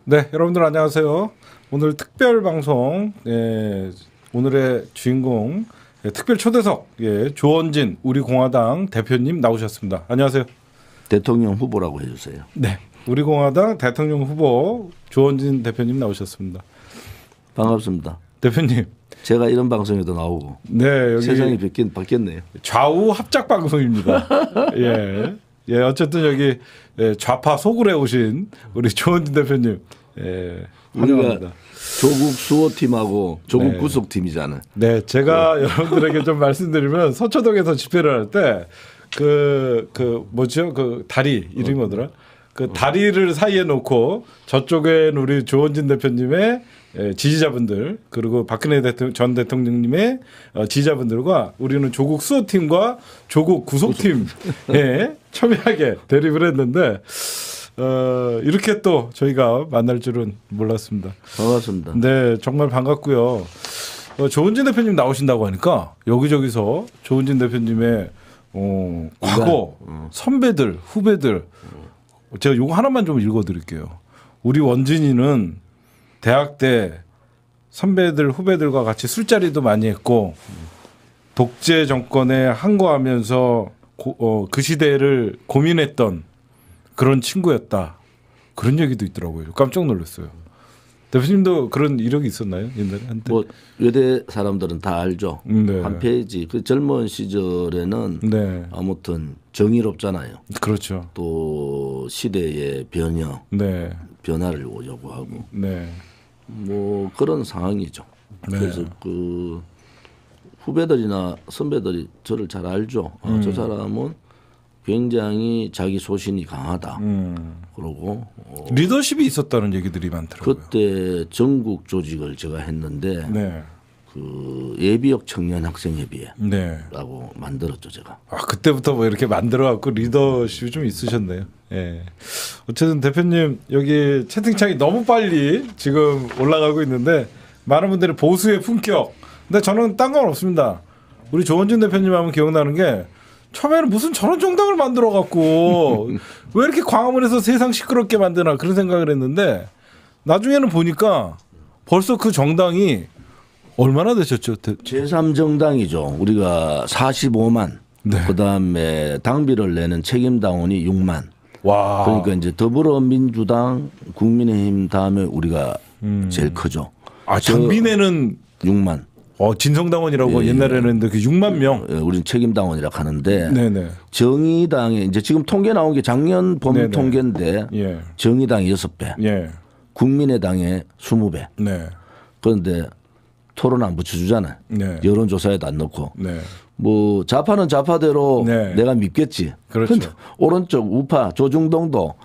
네, 여러분들 안녕하세요. 오늘 특별 방송, 오늘의 주인공, 특별 초대석, 조원진 우리 공화당 대표님 나오셨습니다. 안녕하세요. 대통령 후보라고 해주세요. 네, 우리 공화당 대통령 후보 조원진 대표님 나오셨습니다. 반갑습니다. 대표님. 제가 이런 방송에도 나오고. 네, 여기 세상이 바뀌었네요. 좌우 합작 방송입니다. 예, 어쨌든 여기 좌파 소굴에 오신 우리 조원진 대표님, 환영합니다. 조국 수호팀하고 조국 구속팀이잖아요. 네, 제가 여러분들에게 좀 말씀드리면 서초동에서 집회를 할 때 뭐죠? 그 다리 이름이 뭐더라? 그 다리를 사이에 놓고 저쪽엔 우리 조원진 대표님의 지지자분들 그리고 박근혜 전 대통령님의 지지자분들과 우리는 조국 수호팀과 조국 구속팀에 첨예하게 대립을 했는데 이렇게 또 저희가 만날 줄은 몰랐습니다. 반갑습니다. 네, 정말 반갑고요. 조원진 대표님 나오신다고 하니까 여기저기서 조원진 대표님의 과거 선배들, 후배들 제가 요거 하나만 좀 읽어드릴게요. 우리 원진이는 대학 때 선배들, 후배들과 같이 술자리도 많이 했고 독재 정권에 항거하면서 그 시대를 고민했던 그런 친구였다. 그런 얘기도 있더라고요. 깜짝 놀랐어요. 대표님도 그런 이력이 있었나요? 옛날에 한때? 뭐 외대 사람들은 다 알죠. 네. 한 페이지. 그 젊은 시절에는 네. 아무튼 정의롭잖아요. 그렇죠. 또 시대의 변화를 요구하고. 네. 뭐 그런 상황이죠. 네. 그래서 그 후배들이나 선배들이 저를 잘 알죠. 저 사람은 굉장히 자기 소신이 강하다. 그러고 리더십이 있었다는 얘기들이 많더라고요. 그때 전국 조직을 제가 했는데 그 예비역 청년 학생회비회라고 만들었죠 제가. 아 그때부터 뭐 이렇게 만들어갖고 리더십이 좀 있으셨네요. 예. 어쨌든 대표님 여기 채팅창이 너무 빨리 지금 올라가고 있는데 많은 분들이 보수의 품격. 근데 저는 딴 건 없습니다. 우리 조원진 대표님 하면 기억나는 게 처음에는 무슨 저런 정당을 만들어 갖고 왜 이렇게 광화문에서 세상 시끄럽게 만드나 그런 생각을 했는데 나중에는 보니까 벌써 그 정당이 얼마나 되셨죠? 제3정당이죠. 우리가 45만. 그다음에 당비를 내는 책임당원이 6만. 와. 그러니까 이제 더불어민주당, 국민의힘 다음에 우리가 제일 크죠. 아, 당비내는 6만. 진성당원이라고 옛날에는 했는데 그 6만 명. 우리는 책임당원이라고 하는데 정의당에 이제 지금 통계 나온 게 작년 봄 통계인데 정의당이 6배, 국민의당에 20배. 그런데 토론 안 붙여주잖아요. 여론조사에도 안 넣고. 뭐 좌파는 좌파대로 내가 믿겠지. 그렇죠. 오른쪽 우파 조중동도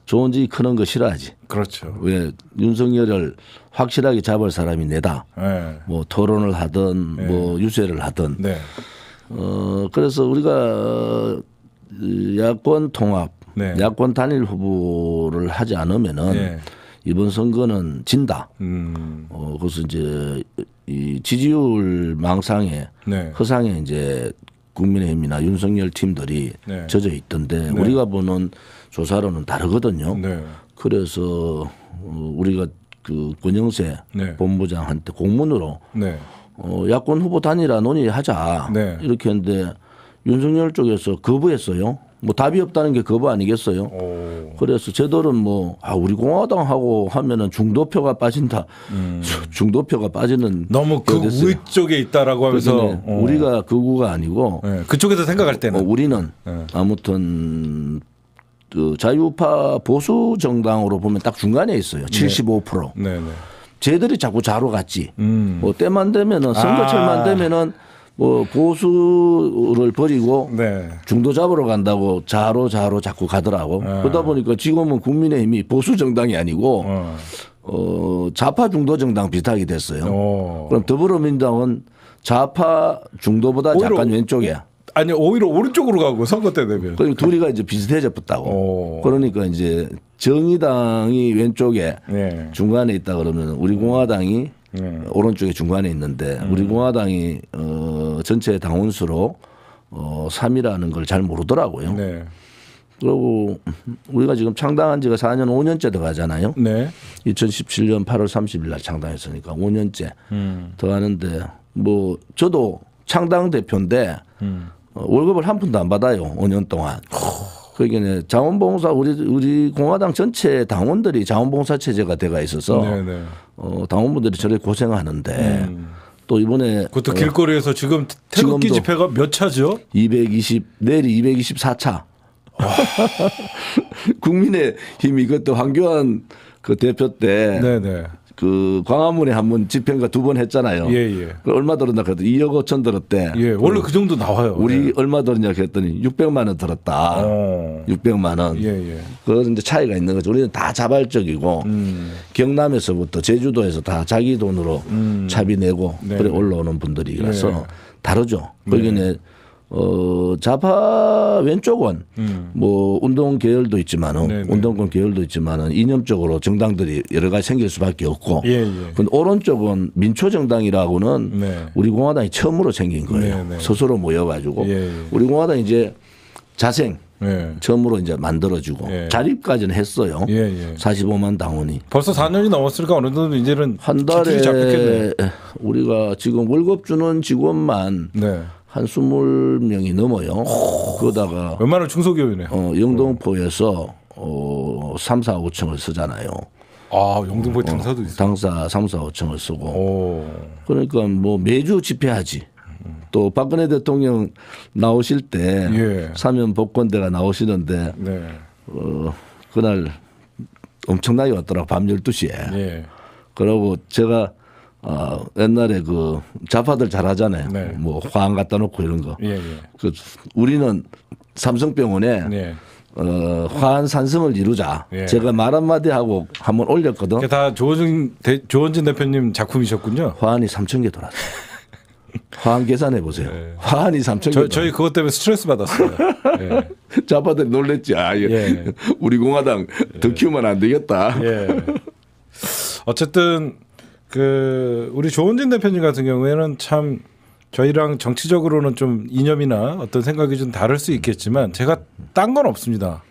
조원진이 크는 거 싫어하지. 그렇죠. 왜 윤석열을 확실하게 잡을 사람이 내다. 뭐 토론을 하든 뭐 유세를 하든. 그래서 우리가 야권 통합, 야권 단일 후보를 하지 않으면은 이번 선거는 진다. 그래서 이제 이 지지율 망상에 허상에 이제 국민의힘이나 윤석열 팀들이 젖어 있던데 우리가 보는 조사로는 다르거든요. 그래서 우리가 그 권영세 본부장한테 공문으로 야권 후보 단일화 논의하자 이렇게 했는데 윤석열 쪽에서 거부했어요. 뭐 답이 없다는 게 거부 아니겠어요? 그래서 저들은 뭐 우리 공화당하고 하면은 중도표가 빠진다. 중도표가 빠지는 너무 극우 쪽에 있다라고 하면서 우리가 극우가 아니고 그쪽에서 생각할 때는 우리는 아무튼 그 자유파 보수 정당으로 보면 딱 중간에 있어요. 75%. 쟤들이 자꾸 좌로 갔지. 뭐 때만 되면은 선거철만 되면은 뭐 보수를 버리고 중도 잡으러 간다고 좌로 자꾸 가더라고. 그러다 보니까 지금은 국민의힘이 보수 정당이 아니고 좌파 중도 정당 비슷하게 됐어요. 그럼 더불어민주당은 좌파 중도보다 약간 왼쪽이야. 아니 오히려 오른쪽으로 가고 선거 때 되면. 그리고 둘이가 이제 비슷해졌다고. 그러니까 이제 정의당이 왼쪽에 중간에 있다 그러면 우리 공화당이 오른쪽에 중간에 있는데 우리 공화당이 전체 당원수로 3이라는 걸 잘 모르더라고요. 그리고 우리가 지금 창당한 지가 4년 5년째 돼 가잖아요. 2017년 8월 30일 날 창당했으니까 5년째 더 하는데 뭐 저도 창당 대표인데 월급을 한 푼도 안 받아요. 5년 동안. 그러니까 자원봉사 우리 공화당 전체 당원들이 자원봉사 체제가 돼가 있어서 네네. 당원분들이 저렇게 고생하는데 또 이번에 그것도 길거리에서 지금 태극기 집회가 몇 차죠? 내일이 224차. 국민의힘이 그것도 황교안 그 대표 때 네네. 그 광화문에 한 번 집회인가 2번 했잖아요. 예. 그 얼마 들었나 그래도 2억 5천 들었대. 예, 원래 그 정도 나와요. 우리 얼마 들었냐 그랬더니 600만 원 들었다. 600만 원. 예. 그런 이제 차이가 있는 거죠. 우리는 다 자발적이고 경남에서부터 제주도에서 다 자기 돈으로 차비 내고 그래 올라오는 분들이라서 다르죠. 거기는 좌파 왼쪽은 뭐 운동 계열도 있지만은 운동권 계열도 있지만은 이념적으로 정당들이 여러 가지 생길 수밖에 없고. 근데 오른쪽은 민초정당이라고는 우리 공화당이 처음으로 생긴 거예요. 스스로 모여가지고 우리 공화당 이제 자생. 처음으로 이제 만들어주고 자립까지는 했어요. 45만 당원이. 벌써 4년이 넘었으니까 어느 정도 이제는 한 달에 우리가 지금 월급 주는 직원만 한 20명이 넘어요. 그러다가 웬만한 중소기업이네요. 영등포에서 3, 4, 5층을 쓰잖아요. 아, 영등포에 당사도 있어요. 당사 3, 4, 5층을 쓰고. 그러니까 뭐 매주 집회하지. 또 박근혜 대통령 나오실 때 사면 복권대가 나오시는데 그날 엄청나게 왔더라고. 밤 12시에. 그러고 제가 옛날에 그 좌파들 잘하잖아요. 뭐 화환 갖다 놓고 이런 거. 그 우리는 삼성병원에 화환 산성을 이루자. 제가 말 한마디 하고 한번 올렸거든. 그게 다 조원진 대표님 작품이셨군요. 화환이 3,000개 돌았어요. 화환 계산해 보세요. 화환이 3,000개. 저희 그것 때문에 스트레스 받았어요. 좌파들이 놀랬지. 우리 공화당 더 키우면 안 되겠다. 어쨌든 그 우리 조원진 대표님 같은 경우에는 참 저희랑 정치적으로는 좀 이념이나 어떤 생각이 좀 다를 수 있겠지만 제가 딴 건 없습니다.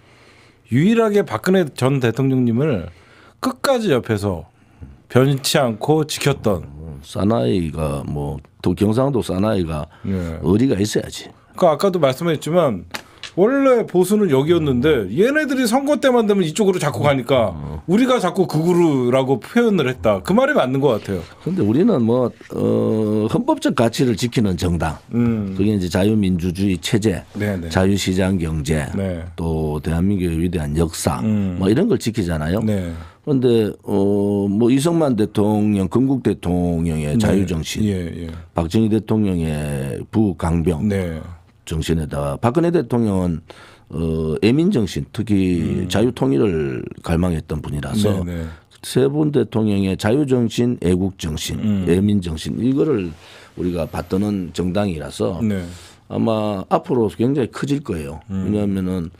유일하게 박근혜 전 대통령님을 끝까지 옆에서 변치 않고 지켰던 사나이가 뭐 또 경상도 사나이가 의리가 있어야지. 그러니까 아까도 말씀했지만 원래 보수는 여기였는데 얘네들이 선거 때만 되면 이쪽으로 자꾸 가니까 우리가 자꾸 극우라고 표현을 했다. 그 말이 맞는 것 같아요. 그런데 우리는 뭐 헌법적 가치를 지키는 정당, 그게 이제 자유민주주의 체제, 자유시장 경제, 또 대한민국의 위대한 역사, 뭐 이런 걸 지키잖아요. 그런데 뭐 이승만 대통령, 건국 대통령의 자유정신, 박정희 대통령의 부강병. 정신에다가 박근혜 대통령은 애민정신 특히 자유통일을 갈망했던 분이라서 세 분 대통령의 자유정신, 애국정신, 애민정신 이거를 우리가 받드는 정당이라서 아마 앞으로 굉장히 커질 거예요. 왜냐하면은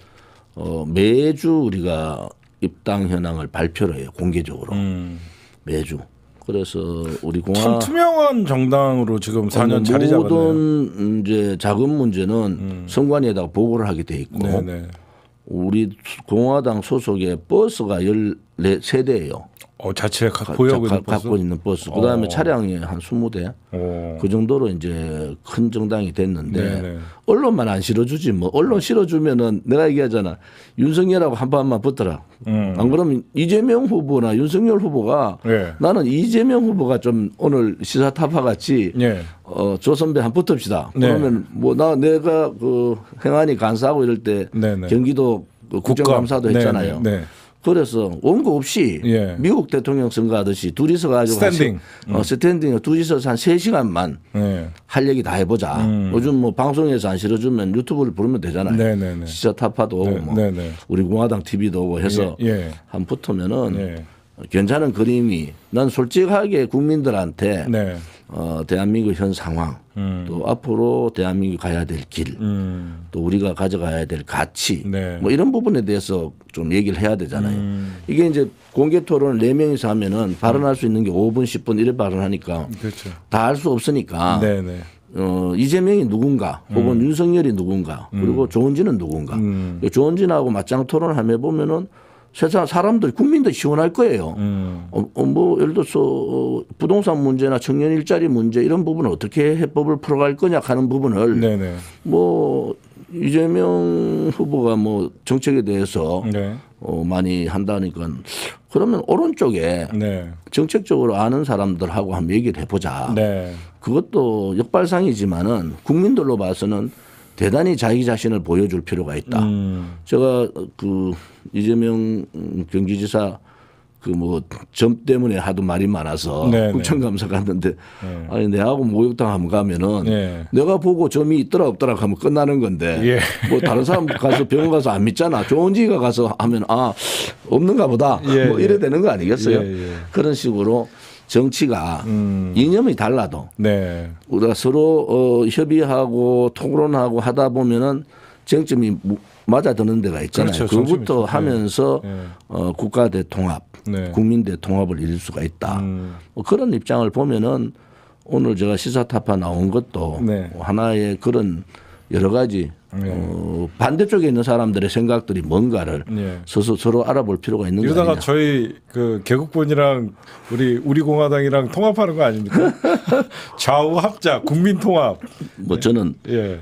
매주 우리가 입당 현황을 발표를 해요. 공개적으로 매주. 그래서 우리 참 투명한 정당으로 지금 4년 자리 잡았네요. 모든 이제 자금 문제는 선관위에다가 보고를 하게 돼 있고 우리 공화당 소속의 버스가 14세대예요. 자체가 보유하고 있는 버스? 갖고 있는 버스. 그다음에 차량이 한 20대. 그 정도로 이제 큰 정당이 됐는데 언론만 안 실어주지 뭐. 언론 실어주면은 내가 얘기하잖아. 윤석열하고 한 판만 붙더라. 안 그러면 이재명 후보나 윤석열 후보가 나는 이재명 후보가 좀 오늘 시사타파 같이 조 선배 한 붙읍시다. 그러면 뭐 내가 그 행안위 간사하고 이럴 때 경기도 국정감사도 했잖아요. 그래서 원고 없이 미국 대통령 선거하듯이 둘이서 가지고 스탠딩 둘이서 한 3시간만 할 얘기 다 해보자. 요즘 뭐 방송에서 안 실어주면 유튜브를 부르면 되잖아요. 시사타파도 오고 뭐 우리 공화당 TV도 오고 해서 한 붙으면은 괜찮은 그림이 난 솔직하게 국민들한테 대한민국 현 상황 또 앞으로 대한민국이 가야 될 길 또 우리가 가져가야 될 가치 뭐 이런 부분에 대해서 좀 얘기를 해야 되잖아요. 이게 이제 공개 토론을 4명이서 하면은 발언할 수 있는 게 5분 10분 이래 발언하니까 다 할 수 없으니까 이재명이 누군가 혹은 윤석열이 누군가 그리고 조원진은 누군가 조원진하고 맞짱 토론을 하며 보면은 세상 사람들 국민들 시원할 거예요. 뭐 예를 들어서 부동산 문제나 청년 일자리 문제 이런 부분을 어떻게 해법을 풀어갈 거냐 하는 부분을 네네. 뭐 이재명 후보가 뭐 정책에 대해서 네. 많이 한다니까 그러면 오른쪽에 네. 정책적으로 아는 사람들하고 한번 얘기를 해보자. 네. 그것도 역발상이지만은 국민들로 봐서는 대단히 자기 자신을 보여줄 필요가 있다. 제가 그 이재명 경기지사 그 뭐 점 때문에 하도 말이 많아서 네네. 국정감사 갔는데 아니 내하고 목욕탕 한번 가면은 네. 내가 보고 점이 있더라 없더라 하면 끝나는 건데 예. 뭐 다른 사람 가서 병원 가서 안 믿잖아. 좋은 지가 가서 하면 아 없는가 보다 예, 뭐 이래 되는 거 아니겠어요? 예, 예. 그런 식으로 정치가 이념이 달라도 네. 우리가 서로 협의하고 토론하고 하다 보면은 쟁점이 맞아드는 데가 있잖아요. 그렇죠. 그것부터 정치는. 하면서 네. 국가 대통합, 네. 국민 대통합을 이룰 수가 있다. 뭐 그런 입장을 보면은 오늘 제가 시사타파 나온 것도 네. 하나의 그런 여러 가지 반대쪽에 있는 사람들의 생각들이 뭔가를 네. 서로 알아볼 필요가 있는 거 이러다가 아니냐. 저희 그 개국본이랑 우리 공화당이랑 통합하는 거 아닙니까? 좌우 합작, 국민 통합. 뭐 저는 예.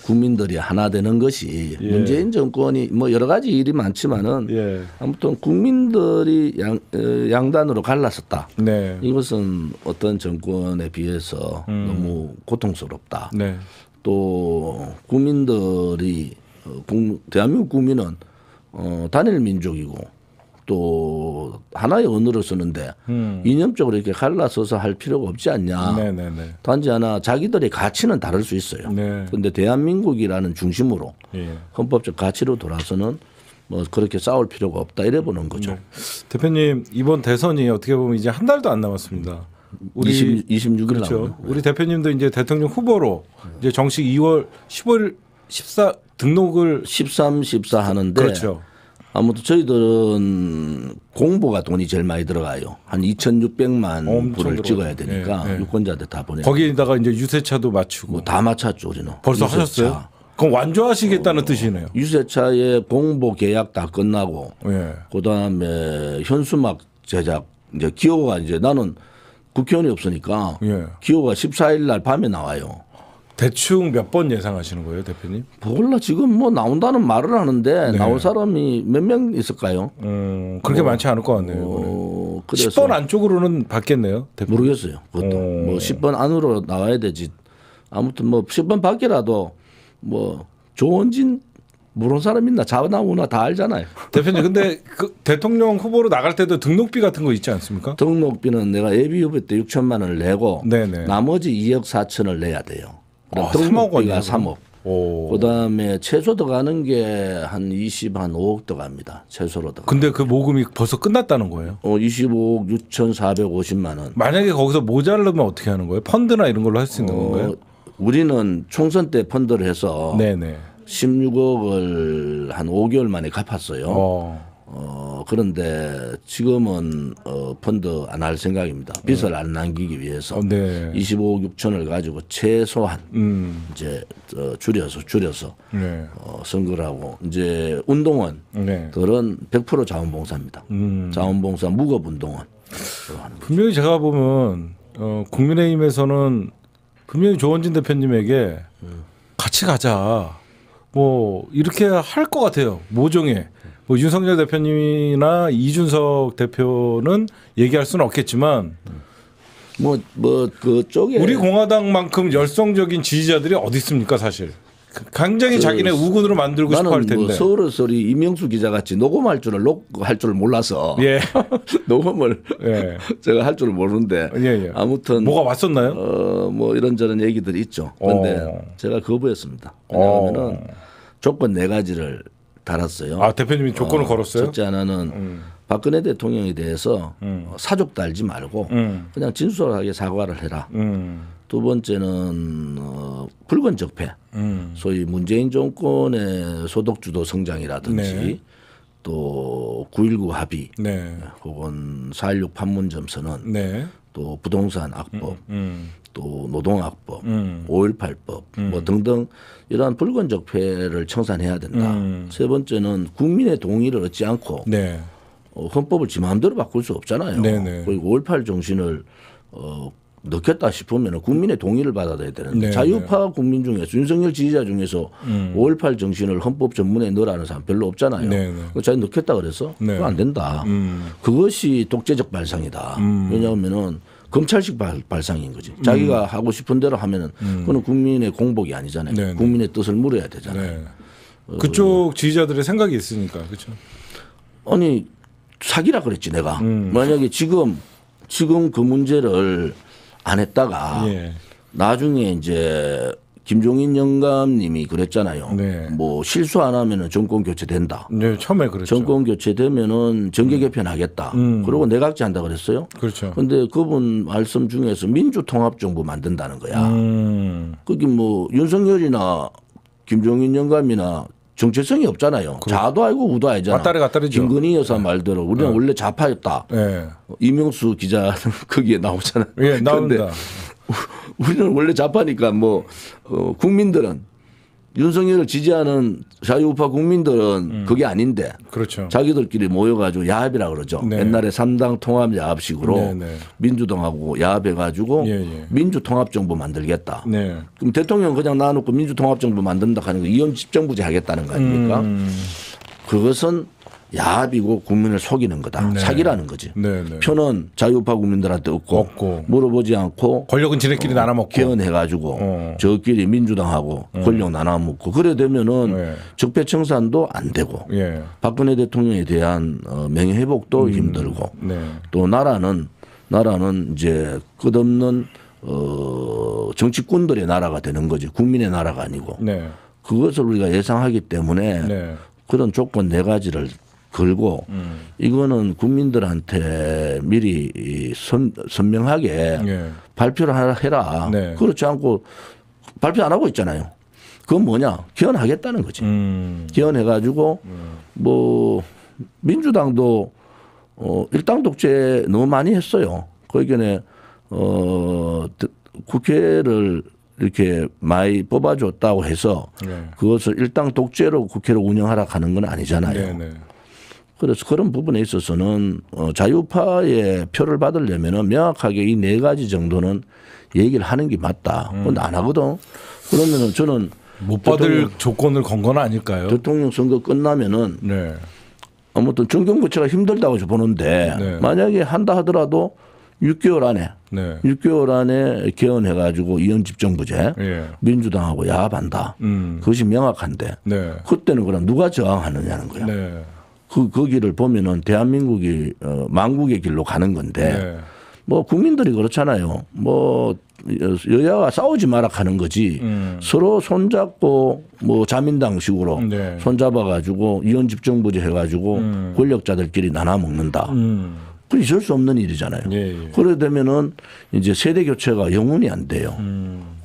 국민들이 하나 되는 것이 예. 문재인 정권이 뭐 여러 가지 일이 많지만은 예. 아무튼 국민들이 양단으로 갈라섰다. 네. 이것은 어떤 정권에 비해서 너무 고통스럽다. 네. 또 국민들이 대한민국 국민은 단일 민족이고 또 하나의 언어를 쓰는데 이념적으로 이렇게 갈라서서 할 필요가 없지 않냐. 네네네. 단지 하나 자기들의 가치는 다를 수 있어요. 네. 그런데 대한민국이라는 중심으로 예. 헌법적 가치로 돌아서는 뭐 그렇게 싸울 필요가 없다 이래 보는 거죠. 네. 대표님 이번 대선이 어떻게 보면 이제 한 달도 안 남았습니다. 26일 그렇죠. 남았네요. 우리 대표님도 이제 대통령 후보로 이제 정식 2월 15일 14 등록을 13, 14 하는데 그렇죠. 아무튼 저희들은 공보가 돈이 제일 많이 들어가요. 한 2,600만 불을 찍어야 되니까 네, 네. 유권자들 다 보내. 거기에다가 이제 유세차도 맞추고 뭐다 맞췄죠, 우리는. 벌써 유세차. 하셨어요? 그럼 완주하시겠다는 뜻이네요. 유세차의 공보 계약 다 끝나고 예. 그다음에 현수막 제작 이제 기호가 이제 나는 국회의원이 없으니까 예. 기호가 14일 날 밤에 나와요. 대충 몇 번 예상하시는 거예요, 대표님? 몰라 지금 뭐 나온다는 말을 하는데 네. 나올 사람이 몇 명 있을까요? 그렇게 많지 않을 것 같네요. 그래서 10번 안쪽으로는 받겠네요, 대표님. 모르겠어요. 그것도 뭐 10번 안으로 나와야 되지. 아무튼 뭐 10번 밖이라도 뭐 조원진 모르는 사람 있나 자나우나 다 알잖아요. 대표님, 근데 그 대통령 후보로 나갈 때도 등록비 같은 거 있지 않습니까? 등록비는 내가 예비 후보 때 6천만 원을 내고 네네. 나머지 2억 4천을 내야 돼요. 그럼 3억 등록비가 원이요? 3억. 오. 그다음에 최소 들어가는 게 한 5억 들어갑니다. 최소로 들어가. 근데 그 모금이 벌써 끝났다는 거예요. 25억 6,450만 원. 만약에 거기서 모자르면 어떻게 하는 거예요? 펀드나 이런 걸로 할 수 있는 건가요? 우리는 총선 때 펀드를 해서 네네. 16억을 한 5개월 만에 갚았어요. 그런데 지금은 펀드 안 할 생각입니다. 빚을 안 남기기 위해서 네. 25억 6천을 가지고 최소한 이제 줄여서 네. 선거를 하고 이제 운동원들은 네. 100% 자원봉사입니다. 자원봉사 무급운동원. 분명히 제가 보면 국민의힘에서는 분명히 조원진 대표님에게 같이 가자. 뭐 이렇게 할 것 같아요. 모종에 뭐 윤석열 대표님이나 이준석 대표는 얘기할 수는 없겠지만 뭐 그쪽에 우리 공화당만큼 열성적인 지지자들이 어디 있습니까, 사실. 굉장히 자기네 우군으로 만들고 싶어 할 나는 텐데. 뭐 서울 소리 이명수 기자 같이 녹음할 줄 몰라서 예. 녹음을 예. 제가 할 줄 모르는데 예. 아무튼 뭐가 왔었나요? 뭐 이런저런 얘기들이 있죠. 그런데 제가 거부했습니다. 왜냐하면은 조건 4가지를 달았어요. 아, 대표님이 조건을 걸었어요? 첫째 하나는 박근혜 대통령에 대해서 사족 달지 말고 그냥 진솔하게 사과를 해라. 두 번째는 붉은 적폐, 소위 문재인 정권의 소득주도 성장이라든지 네. 또 9.19 합의, 네. 혹은 4.16 판문점 선언, 네. 또 또 부동산 악법, 또 노동악법, 5.18법 뭐 등등 이러한 불건적 폐해를 청산해야 된다. 세 번째는 국민의 동의를 얻지 않고 네. 헌법을 지 마음대로 바꿀 수 없잖아요. 네네. 그리고 5.18 정신을 넣겠다 싶으면 국민의 동의를 받아야 되는데 네네. 자유파 국민 중에서 윤석열 지지자 중에서 5.18 정신을 헌법 전문에 넣으라는 사람 별로 없잖아요. 네네. 자기 넣겠다 그래서 네. 그거 안 된다. 그것이 독재적 발상이다. 왜냐하면은 검찰식 발상인 거지. 자기가 하고 싶은 대로 하면은 그거는 국민의 공복이 아니잖아요. 네네. 국민의 뜻을 물어야 되잖아요. 네. 그쪽 지지자들의 생각이 있으니까 그렇죠. 아니 사기라 그랬지 내가. 만약에 지금 그 문제를 안 했다가 예. 나중에 이제 김종인 영감님이 그랬잖아요. 네. 뭐 실수 안 하면은 정권 교체된다. 네, 처음에 그랬죠. 정권 교체되면은 정계 개편하겠다. 그리고 내각제 한다 그랬어요. 그렇죠. 그런데 그분 말씀 중에서 민주통합정부 만든다는 거야. 거기 뭐 윤석열이나 김종인 영감이나 정체성이 없잖아요. 좌도 알고 우도 알잖아. 왔다리 갔다리죠. 김건희 여사 말대로 우리는 원래 좌파였다. 네. 이명수 기자 거기에 나오잖아요. 예, 나온다. 우리는 원래 좌파니까 뭐 국민들은 윤석열을 지지하는 자유우파 국민들은 그게 아닌데 그렇죠. 자기들끼리 모여가지고 야합이라 그러죠. 네. 옛날에 3당 통합 야합식으로 네, 네. 민주당하고 야합해가지고 예, 예. 민주통합정부 만들겠다. 네. 그럼 대통령 그냥 놔놓고 민주통합정부 만든다 하는 거 이혼 집정부제 하겠다는 거 아닙니까? 그것은 야합이고 국민을 속이는 거다. 네. 사기라는 거지. 네, 네. 표는 자유우파 국민들한테 없고. 물어보지 않고 권력은 지네끼리 나눠 먹고. 개헌해가지고 저끼리 민주당하고 권력 나눠 먹고 그래 되면은 네. 적폐청산도 안 되고 예. 박근혜 대통령에 대한 명예회복도 힘들고 네. 또 나라는 이제 끝없는 정치꾼들의 나라가 되는 거지 국민의 나라가 아니고 네. 그것을 우리가 예상하기 때문에 네. 그런 조건 네 가지를 걸고 이거는 국민들한테 미리 선명하게 예. 발표를 해라. 네. 그렇지 않고 발표 안 하고 있잖아요. 그건 뭐냐? 개헌하겠다는 거지. 개헌해가지고 뭐 민주당도 일당 독재 너무 많이 했어요. 거기에 국회를 이렇게 많이 뽑아줬다고 해서 네. 그것을 일당 독재로 국회를 운영하라 하는 건 아니잖아요. 네, 네. 그래서 그런 부분에 있어서는 자유파의 표를 받으려면 명확하게 이 네 가지 정도는 얘기를 하는 게 맞다. 그런데 안 하거든. 그러면은 저는 못 받을 조건을 건 건 아닐까요? 대통령 선거 끝나면은 네. 아무튼 정경부처가 힘들다고 보는데 네. 만약에 한다 하더라도 6개월 안에 네. 6개월 안에 개헌해가지고 이혼집정부제 예. 민주당하고 야합한다. 그것이 명확한데 네. 그때는 그럼 누가 저항하느냐는 거야. 네. 그 길을 보면은 대한민국이 망국의 길로 가는 건데 네. 뭐 국민들이 그렇잖아요. 뭐 여야가 싸우지 마라 하는 거지. 서로 손잡고 뭐 자민당식으로 네. 손잡아가지고 이혼집정부제 해가지고 권력자들끼리 나눠 먹는다. 그 있을 수 없는 일이잖아요. 예, 예. 그래 되면은 이제 세대 교체가 영원히 안 돼요.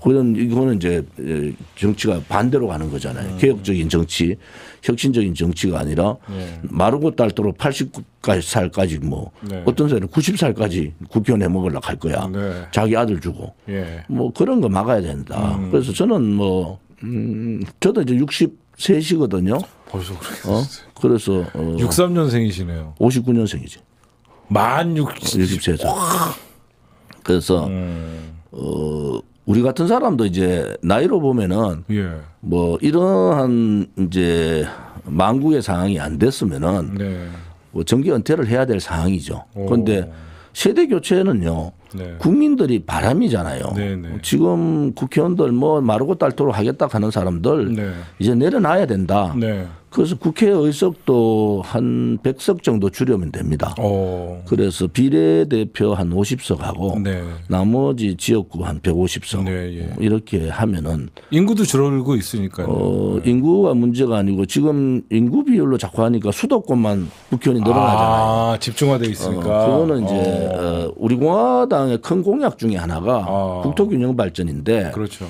이거는 이제 정치가 반대로 가는 거잖아요. 개혁적인 정치, 혁신적인 정치가 아니라 마르고 닳도록 80살까지 뭐 네. 어떤 사람은 90살까지 국회의원 해 먹으려고 할 거야. 네. 자기 아들 주고. 예. 뭐 그런 거 막아야 된다. 그래서 저는 뭐 저도 이제 63시거든요. 벌써 그렇게 그래서 63년생이시네요. 59년생이지. 만 60세죠. 그래서 우리 같은 사람도 이제 나이로 보면은 예. 뭐 이러한 이제 망국의 상황이 안 됐으면은 네. 뭐 정기 은퇴를 해야 될 상황이죠. 그런데 세대 교체는요. 네. 국민들이 바람이잖아요. 네, 네. 지금 국회의원들 뭐 마르고 닳도록 하겠다 하는 사람들 네. 이제 내려놔야 된다. 네. 그래서 국회 의석도 한 100석 정도 줄이면 됩니다. 그래서 비례대표 한 50석하고 네. 나머지 지역구 한 150석 네, 예. 이렇게 하면은 인구도 줄어들고 있으니까요. 인구가 문제가 아니고 지금 인구 비율로 자꾸 하니까 수도권만 국회의원이 늘어나잖아요. 아, 집중화돼 있으니까. 그거는 이제 우리 공화당의 큰 공약 중에 하나가 국토균형 발전인데 그렇죠.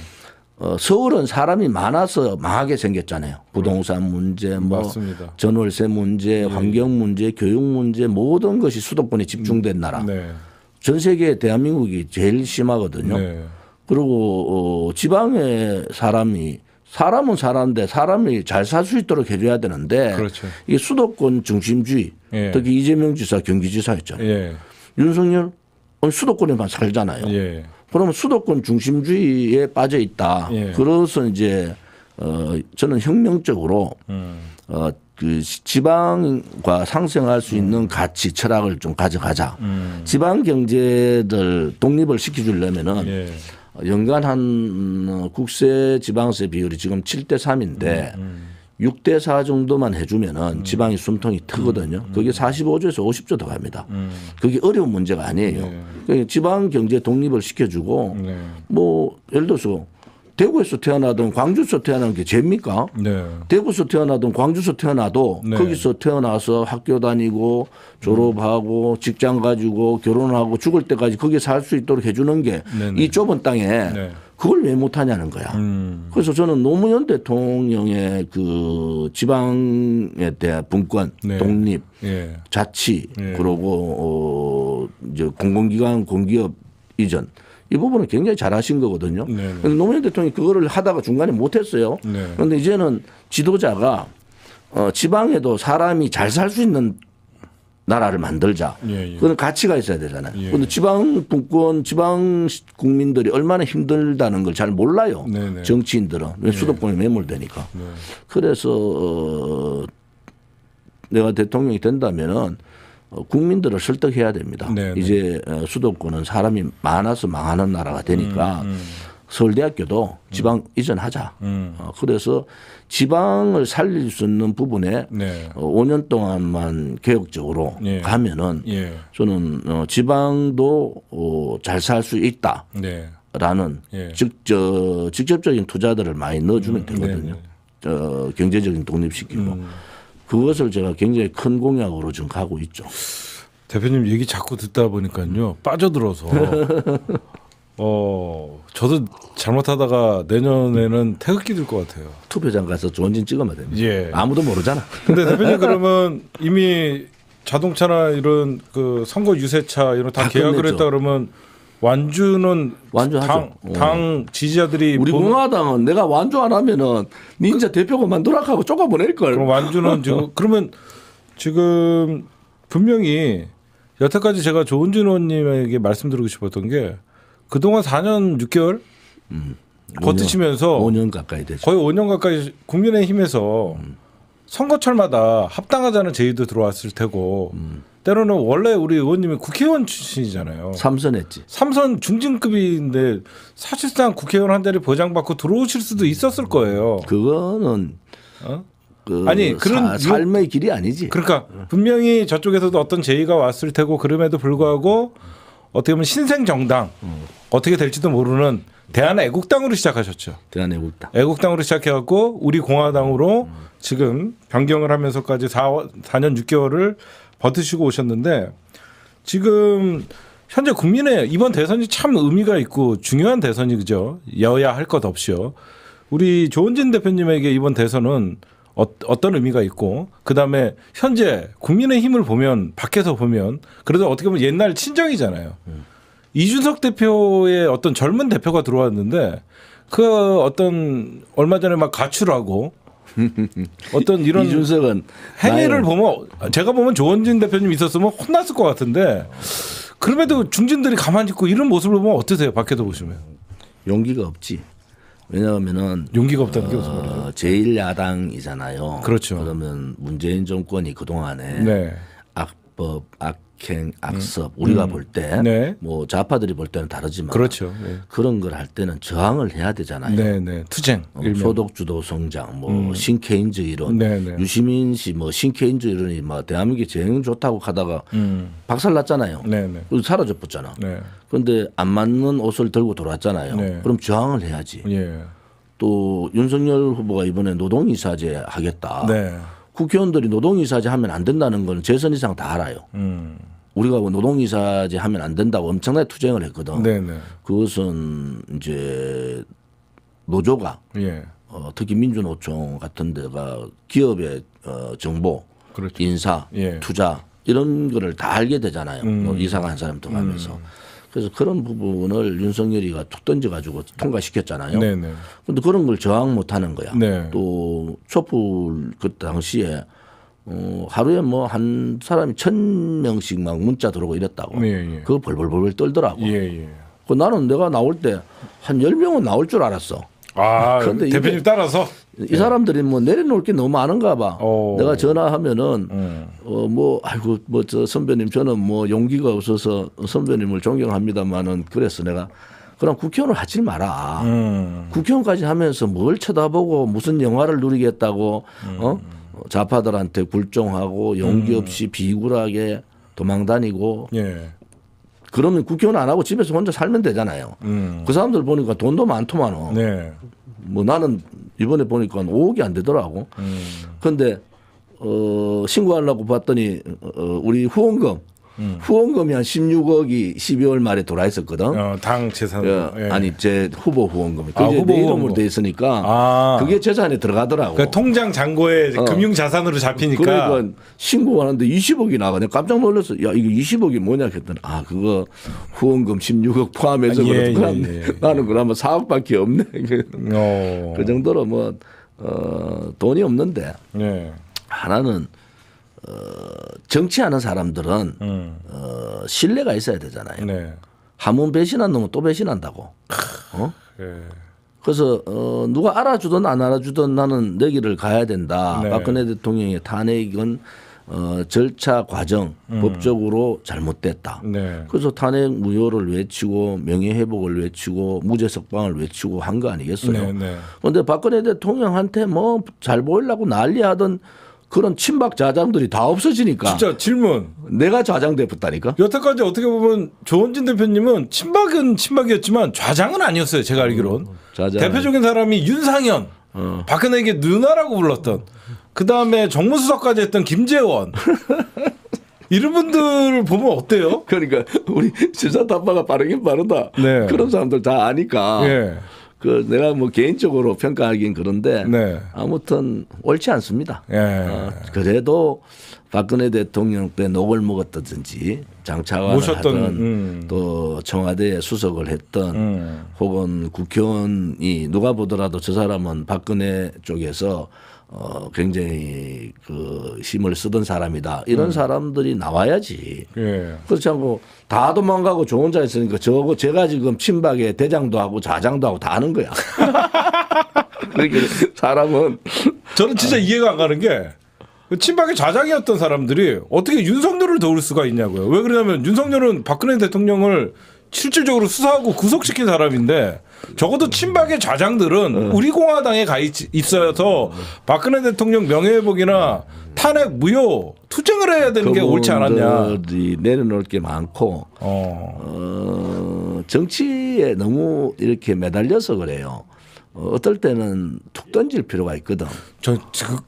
서울은 사람이 많아서 망하게 생겼잖아요. 부동산 문제, 뭐 맞습니다. 전월세 문제, 환경 문제, 교육 문제 모든 것이 수도권에 집중된 나라. 네. 전 세계 대한민국이 제일 심하거든요. 네. 그리고 지방의 사람은 사람인데 사람이 잘 살 수 있도록 해줘야 되는데 그렇죠. 이게 수도권 중심주의 예. 특히 이재명 지사 경기지사였잖아요. 예. 윤석열 수도권에만 살잖아요. 예. 그러면 수도권 중심주의에 빠져 있다. 예. 그래서 이제 저는 혁명적으로 그 지방과 상생할 수 있는 가치 철학을 좀 가져가자. 지방 경제들 독립을 시켜주려면은 예. 연간 한 국세 지방세 비율이 지금 7대 3인데 6대 4 정도만 해주면은 지방이 숨통이 트거든요. 그게 45조에서 50조 더 갑니다. 그게 어려운 문제가 아니에요. 그러니까 지방 경제 독립을 시켜주고 뭐 예를 들어서 대구에서 태어나든 광주에서 태어나는 게 죄입니까? 네. 대구에서 태어나든 광주에서 태어나도 네. 거기서 태어나서 학교 다니고 졸업하고 직장 가지고 결혼하고 죽을 때까지 거기에 살 수 있도록 해주는 게 이 좁은 땅에 네. 그걸 왜 못하냐는 거야. 그래서 저는 노무현 대통령의 그 지방에 대한 분권, 네. 독립, 예. 자치 예. 그리고 이제 공공기관, 공기업 이전 이 부분은 굉장히 잘하신 거거든요. 네. 그런데 노무현 대통령이 그거를 하다가 중간에 못했어요. 네. 그런데 이제는 지도자가 지방에도 사람이 잘 살 수 있는 나라를 만들자. 예, 예. 그런 가치가 있어야 되잖아요. 예. 그런데 지방 분권, 지방 국민들이 얼마나 힘들다는 걸 잘 몰라요. 네네. 정치인들은 왜 수도권에 매몰되니까. 네. 그래서 내가 대통령이 된다면은 국민들을 설득해야 됩니다. 네네. 이제 수도권은 사람이 많아서 망하는 나라가 되니까 서울대학교도 지방 이전하자. 그래서 지방을 살릴 수 있는 부분에 네. 5년 동안만 개혁적으로 예. 가면은 예. 저는 지방도 잘 살 수 있다. 네. 라는 예. 직접적인 투자들을 많이 넣어주면 되거든요. 경제적인 독립시키고 그것을 제가 굉장히 큰 공약으로 지금 가고 있죠. 대표님 얘기 자꾸 듣다 보니까요 빠져들어서 저도 잘못하다가 내년에는 태극기 들 것 같아요. 투표장 가서 조원진 찍으면 됩니다. 예. 아무도 모르잖아. 근데 대표님 그러면 이미 자동차나 이런 그 선거 유세차 이런 다 다 계약을 끝냈죠. 했다 그러면 완주하죠. 당 지지자들이 우리 공화당은 내가 완주 안 하면은 닌자 대표가 누락하고 쫓아보낼 걸. 그럼 완주는 지금 그러면 지금 분명히 여태까지 제가 조은진 의원님에게 말씀드리고 싶었던 게 그동안 4년 6개월 버티시면서 5년 가까이 되죠. 거의 5년 가까이 국민의힘에서 선거철마다 합당하자는 제의도 들어왔을 테고 때로는 원래 우리 의원님이 국회의원 출신이잖아요. 3선했지. 3선 중진급인데 사실상 국회의원 한 자리 보장받고 들어오실 수도 있었을 거예요. 그거는 아니 그런 삶의 길이 아니지. 그러니까 분명히 저쪽에서도 어떤 제의가 왔을 테고 그럼에도 불구하고 어떻게 보면 신생 정당 어떻게 될지도 모르는 대한애국당으로 시작하셨죠. 대한애국당. 애국당으로 시작해갖고 우리 공화당으로 지금 변경을 하면서까지 4년 6개월을 버티시고 오셨는데 지금 현재 국민의 이번 대선이 참 의미가 있고 중요한 대선이 그죠. 여야 할 것 없이요. 우리 조은진 대표님에게 이번 대선은 어떤 의미가 있고 그다음에 현재 국민의힘을 보면 밖에서 보면 그래도 어떻게 보면 옛날 친정이잖아요. 이준석 대표의 어떤 젊은 대표가 들어왔는데 그 어떤 얼마 전에 막 가출하고 어떤 이런 이준석은 행위를 보면 제가 보면 조원진 대표님 있었으면 혼났을 것 같은데 그럼에도 중진들이 가만히 있고 이런 모습을 보면 어떠세요? 밖에서 보시면. 용기가 없지. 왜냐하면은 용기가 없다는 게 무슨 말이에요? 제1야당이잖아요. 그렇죠. 그러면 문재인 정권이 그동안에 네. 악법, 악행, 악섭 우리가 볼 때 네. 뭐 좌파들이 볼 때는 다르지만 그렇죠. 네. 그런 걸 할 때는 저항을 해야 되잖아요. 네, 네. 투쟁. 일명. 소득주도 성장, 뭐 신케인즈 이론, 네, 네. 유시민 씨 뭐 신케인즈 이론이 뭐 대한민국이 제일 좋다고 하다가 박살났잖아요. 네, 네. 그리고 사라져 버렸잖아. 네. 그런데 안 맞는 옷을 들고 돌아왔잖아요. 네. 그럼 저항을 해야지. 예. 또 윤석열 후보가 이번에 노동이사제 하겠다. 네. 국회의원들이 노동이사제 하면 안 된다는 건 재선 이상 다 알아요. 우리가 노동이사제 하면 안 된다고 엄청나게 투쟁을 했거든. 네, 네. 그것은 이제 노조가 예. 특히 민주노총 같은 데가 기업의 정보, 그렇죠. 인사, 예. 투자 이런 거를 다 알게 되잖아요. 뭐 이상한 사람도 가면서. 그래서 그런 부분을 윤석열이가 툭 던져가지고 통과시켰잖아요. 그런데 그런 걸 저항 못하는 거야. 네. 또 촛불 그 당시에 하루에 뭐 한 사람이 1,000명씩 막 문자 들어오고 이랬다고. 그거 벌벌벌 떨더라고. 그 나는 내가 나올 때 한 10명은 나올 줄 알았어. 아, 그런데 대표님 따라서 이 사람들이 뭐 내려놓을 게 너무 많은가 봐. 내가 전화하면은 뭐 아이고 뭐 저 선배님 저는 뭐 용기가 없어서 선배님을 존경합니다만은 그랬어 내가. 그럼 국회의원을 하지 마라. 국회의원까지 하면서 뭘 쳐다보고 무슨 영화를 누리겠다고 좌파들한테 굴종하고 용기 없이 비굴하게 도망다니고. 그러면 국회의원 안 하고 집에서 혼자 살면 되잖아요. 그 사람들 보니까 돈도 많더만어. 뭐 나는 이번에 보니까 5억이 안 되더라고. 그런데 신고하려고 봤더니 우리 후원금이 한 16억이 12월 말에 돌아 있었거든. 당 재산. 아니 제 후보 후원금이. 그게 내 이름으로 돼 있으니까 그게 재산에 들어가더라고. 그러니까 통장 잔고에 금융 자산으로 잡히니까. 그러니까 신고하는데 20억이 나가. 내가 깜짝 놀랐어. 야 이거 20억이 뭐냐 했더니 그거 후원금 16억 포함해서 나는 그러면 4억밖에 없네. 그 정도로 뭐 돈이 없는데 하나는. 정치하는 사람들은 신뢰가 있어야 되잖아요. 한 번 배신한 놈은 또 배신한다고. 그래서 누가 알아주든 안 알아주든 나는 내 길을 가야 된다. 박근혜 대통령의 탄핵은 절차 과정 법적으로 잘못됐다. 그래서 탄핵 무효를 외치고 명예회복을 외치고 무죄 석방을 외치고 한 거 아니겠어요. 그런데 박근혜 대통령한테 뭐 잘 보이려고 난리하던 그런 친박 좌장들이 다 없어지니까. 진짜 질문. 내가 좌장돼 붙다니까. 여태까지 어떻게 보면 조원진 대표님은 친박은 친박이었지만 좌장은 아니었어요. 제가 알기론. 대표적인 사람이 윤상현. 박근혜에게 누나라고 불렀던. 그다음에 정무수석까지 했던 김재원. 이런 분들을 보면 어때요? 그러니까 우리 실사탄파가 빠르긴 빠르다. 그런 사람들 다 아니까. 그 내가 뭐 개인적으로 평가하긴 그런데 아무튼 옳지 않습니다. 그래도 박근혜 대통령 때 녹을 먹었다든지 장차관을 하든 또 청와대에 수석을 했던 혹은 국회의원이 누가 보더라도 저 사람은 박근혜 쪽에서 굉장히 그 힘을 쓰던 사람이다. 이런 사람들이 나와야지. 그렇지 않고 다 도망가고 저 혼자 있으니까 제가 지금 친박에 대장도 하고 좌장도 하고 다 하는 거야. 그러니까 사람은 저는 진짜 이해가 안 가는 게 친박의 좌장이었던 사람들이 어떻게 윤석열을 도울 수가 있냐고요. 왜 그러냐면 윤석열은 박근혜 대통령을 실질적으로 수사하고 구속시킨 사람인데 적어도 친박의 좌장들은 우리 공화당에 가 있어서 박근혜 대통령 명예회복이나 탄핵 무효 투쟁을 해야 되는 게 옳지 않았냐. 내려놓을 게 많고 정치에 너무 이렇게 매달려서 그래요. 어떨 때는 툭 던질 필요가 있거든. 저 지금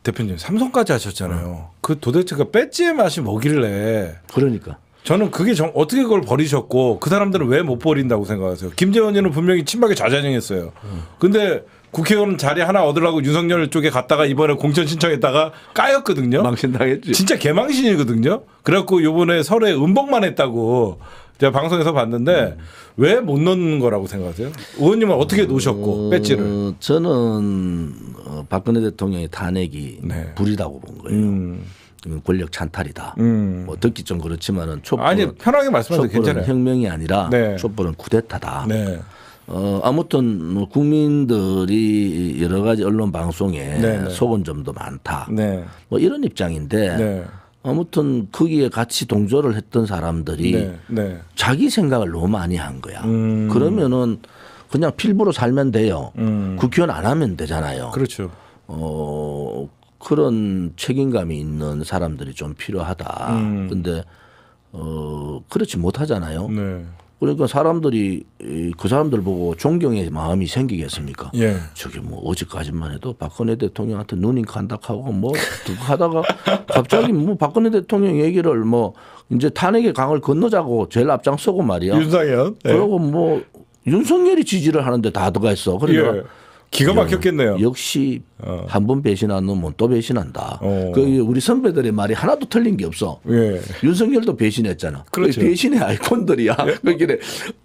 대표님 삼성까지 하셨잖아요. 그 도대체 그 배지의 맛이 뭐길래. 그러니까. 저는 그게 어떻게 그걸 버리셨고 그 사람들은 왜 못 버린다고 생각하세요? 김재원이는 분명히 친박의 좌장이었어요. 근데 국회의원 자리 하나 얻으려고 윤석열 쪽에 갔다가 이번에 공천 신청했다가 까였거든요. 망신당했지. 진짜 개망신이거든요. 그래갖고 이번에 설에 음복만 했다고 제가 방송에서 봤는데 왜 못 넣는 거라고 생각하세요? 의원님은 어떻게 놓으셨고 배지를? 저는 박근혜 대통령의 탄핵이 불이라고 본 거예요. 권력 찬탈이다. 뭐 듣기 좀 그렇지만은 촛불은 아니 편하게 말씀하셔도 괜찮아요. 혁명이 아니라 촛불은 쿠데타다. 아무튼 국민들이 여러 가지 언론 방송에 속은 점도 많다. 뭐 이런 입장인데 아무튼 거기에 같이 동조를 했던 사람들이 자기 생각을 너무 많이 한 거야. 그러면은 그냥 필부로 살면 돼요. 국회의원 안 하면 되잖아요. 그렇죠. 그런 책임감이 있는 사람들이 좀 필요하다. 그런데 그렇지 못하잖아요. 그러니까 사람들이 그 사람들 보고 존경의 마음이 생기겠습니까? 저기 뭐 어제까지만 해도 박근혜 대통령한테 눈이 간닥하고 뭐 하다가 갑자기 뭐 박근혜 대통령 얘기를 뭐 이제 탄핵의 강을 건너자고 제일 앞장서고 말이야. 윤상현. 그러고 뭐 윤석열이 지지를 하는데 다 들어가 있어. 그러니까 기가 막혔겠네요. 역시 한 번 배신한 놈은 또 배신한다. 그 우리 선배들의 말이 하나도 틀린 게 없어. 예. 윤석열도 배신했잖아. 그렇죠. 배신의 아이콘들이야. 그러니까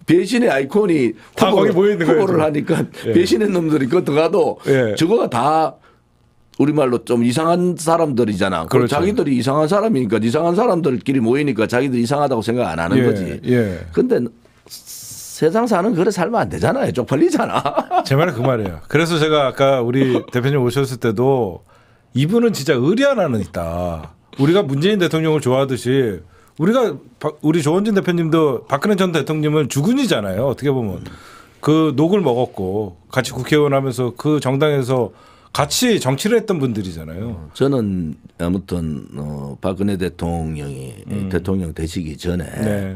배신의 아이콘이 다 거기 모여 있는 거예요. 후보를 하니까 예. 배신의 놈들이 그 들어가도 예. 저거가 다 우리말로 좀 이상한 사람들이잖아. 그렇죠. 자기들이 이상한 사람이니까 이상한 사람들끼리 모이니까 자기들이 이상하다고 생각 안 하는 예. 거지. 예. 근데 세상 사는 그래 살면 안 되잖아요. 쪽팔리잖아. 제 말은 그 말이에요. 그래서 제가 아까 우리 대표님 오셨을 때도 이분은 진짜 의리 하나는 있다. 우리가 문재인 대통령을 좋아하듯이 우리 조원진 대표님도 박근혜 전 대통령은 주군이잖아요. 어떻게 보면 그 녹을 먹었고 같이 국회의원 하면서 그 정당에서 같이 정치를 했던 분들이잖아요. 저는 아무튼 박근혜 대통령이 대통령 되시기 전에 네.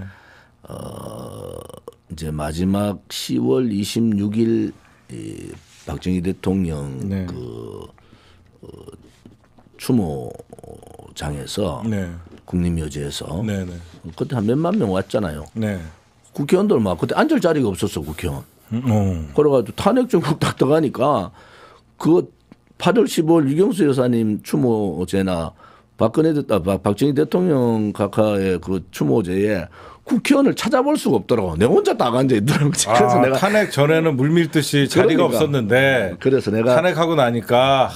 이제 마지막 10월 26일 박정희 대통령 네. 그 추모장에서 네. 국립묘지에서 네. 네. 그때 한 몇만 명 왔잖아요. 네. 국회의원들 막 그때 앉을 자리가 없었어 국회의원. 그래가지고 탄핵 정국 딱 들어가니까 그 8월 15일 유경수 여사님 추모제나 박정희 대통령 각하의 그 추모제에 국회의원을 찾아볼 수가 없더라고. 내가 혼자 딱 앉아 있더라고. 그래서 내가 탄핵 전에는 물밀듯이 자리가 그러니까. 없었는데 그래서 내가 탄핵하고 나니까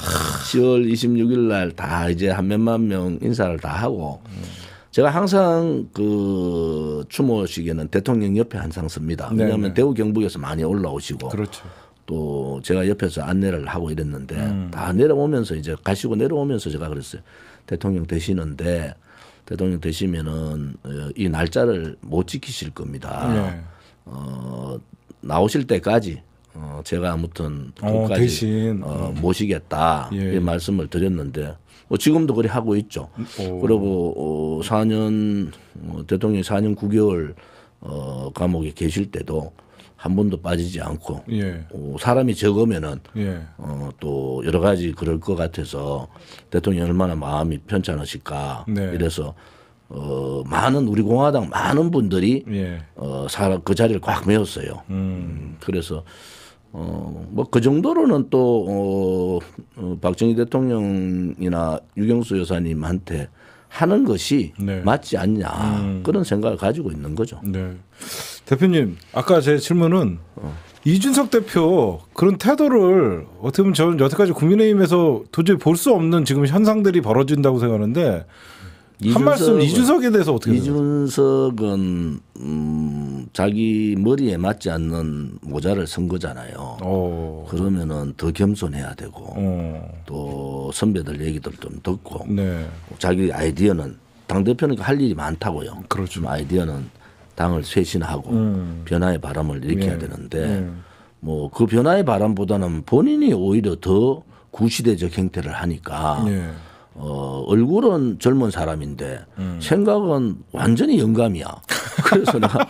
10월 26일 날 다 이제 한 몇만 명 인사를 다 하고 제가 항상 그 추모식에는 대통령 옆에 항상 섭니다. 왜냐하면 네네. 대구 경북에서 많이 올라오시고 그렇죠. 또 제가 옆에서 안내를 하고 이랬는데 다 내려오면서 이제 가시고 내려오면서 제가 그랬어요. 대통령 되시는데 대통령 되시면은 이 날짜를 못 지키실 겁니다. 네. 나오실 때까지 제가 아무튼 끝까지 대신 모시겠다 예. 이 말씀을 드렸는데 지금도 그래 하고 있죠. 그리고 4년 대통령이 4년 9개월 감옥에 계실 때도 한 번도 빠지지 않고 예. 사람이 적으면은 예. 또 여러 가지 그럴 것 같아서 대통령이 얼마나 마음이 편찮으실까 네. 이래서 많은 우리 공화당 많은 분들이 예. 그 자리를 꽉 메웠어요. 그래서 뭐 그 정도로는 또 박정희 대통령이나 유경수 여사님한테 하는 것이 네. 맞지 않냐 그런 생각을 가지고 있는 거죠. 네. 대표님, 아까 제 질문은 이준석 대표 그런 태도를 어떻게 보면 저는 여태까지 국민의힘에서 도저히 볼 수 없는 지금 현상들이 벌어진다고 생각하는데 한 말씀 이준석에 대해서 어떻게 생각하세요? 이준석은 자기 머리에 맞지 않는 모자를 쓴 거잖아요. 그러면은 더 겸손해야 되고 또 선배들 얘기들 좀 듣고 네. 자기 아이디어는 당대표는 할 일이 많다고요. 그렇죠. 아이디어는 당을 쇄신하고 변화의 바람을 일으켜야 네. 되는데 뭐 그 변화의 바람보다는 본인이 오히려 더 구시대적 행태를 하니까 네. 얼굴은 젊은 사람인데 생각은 완전히 영감이야. 그래서 내가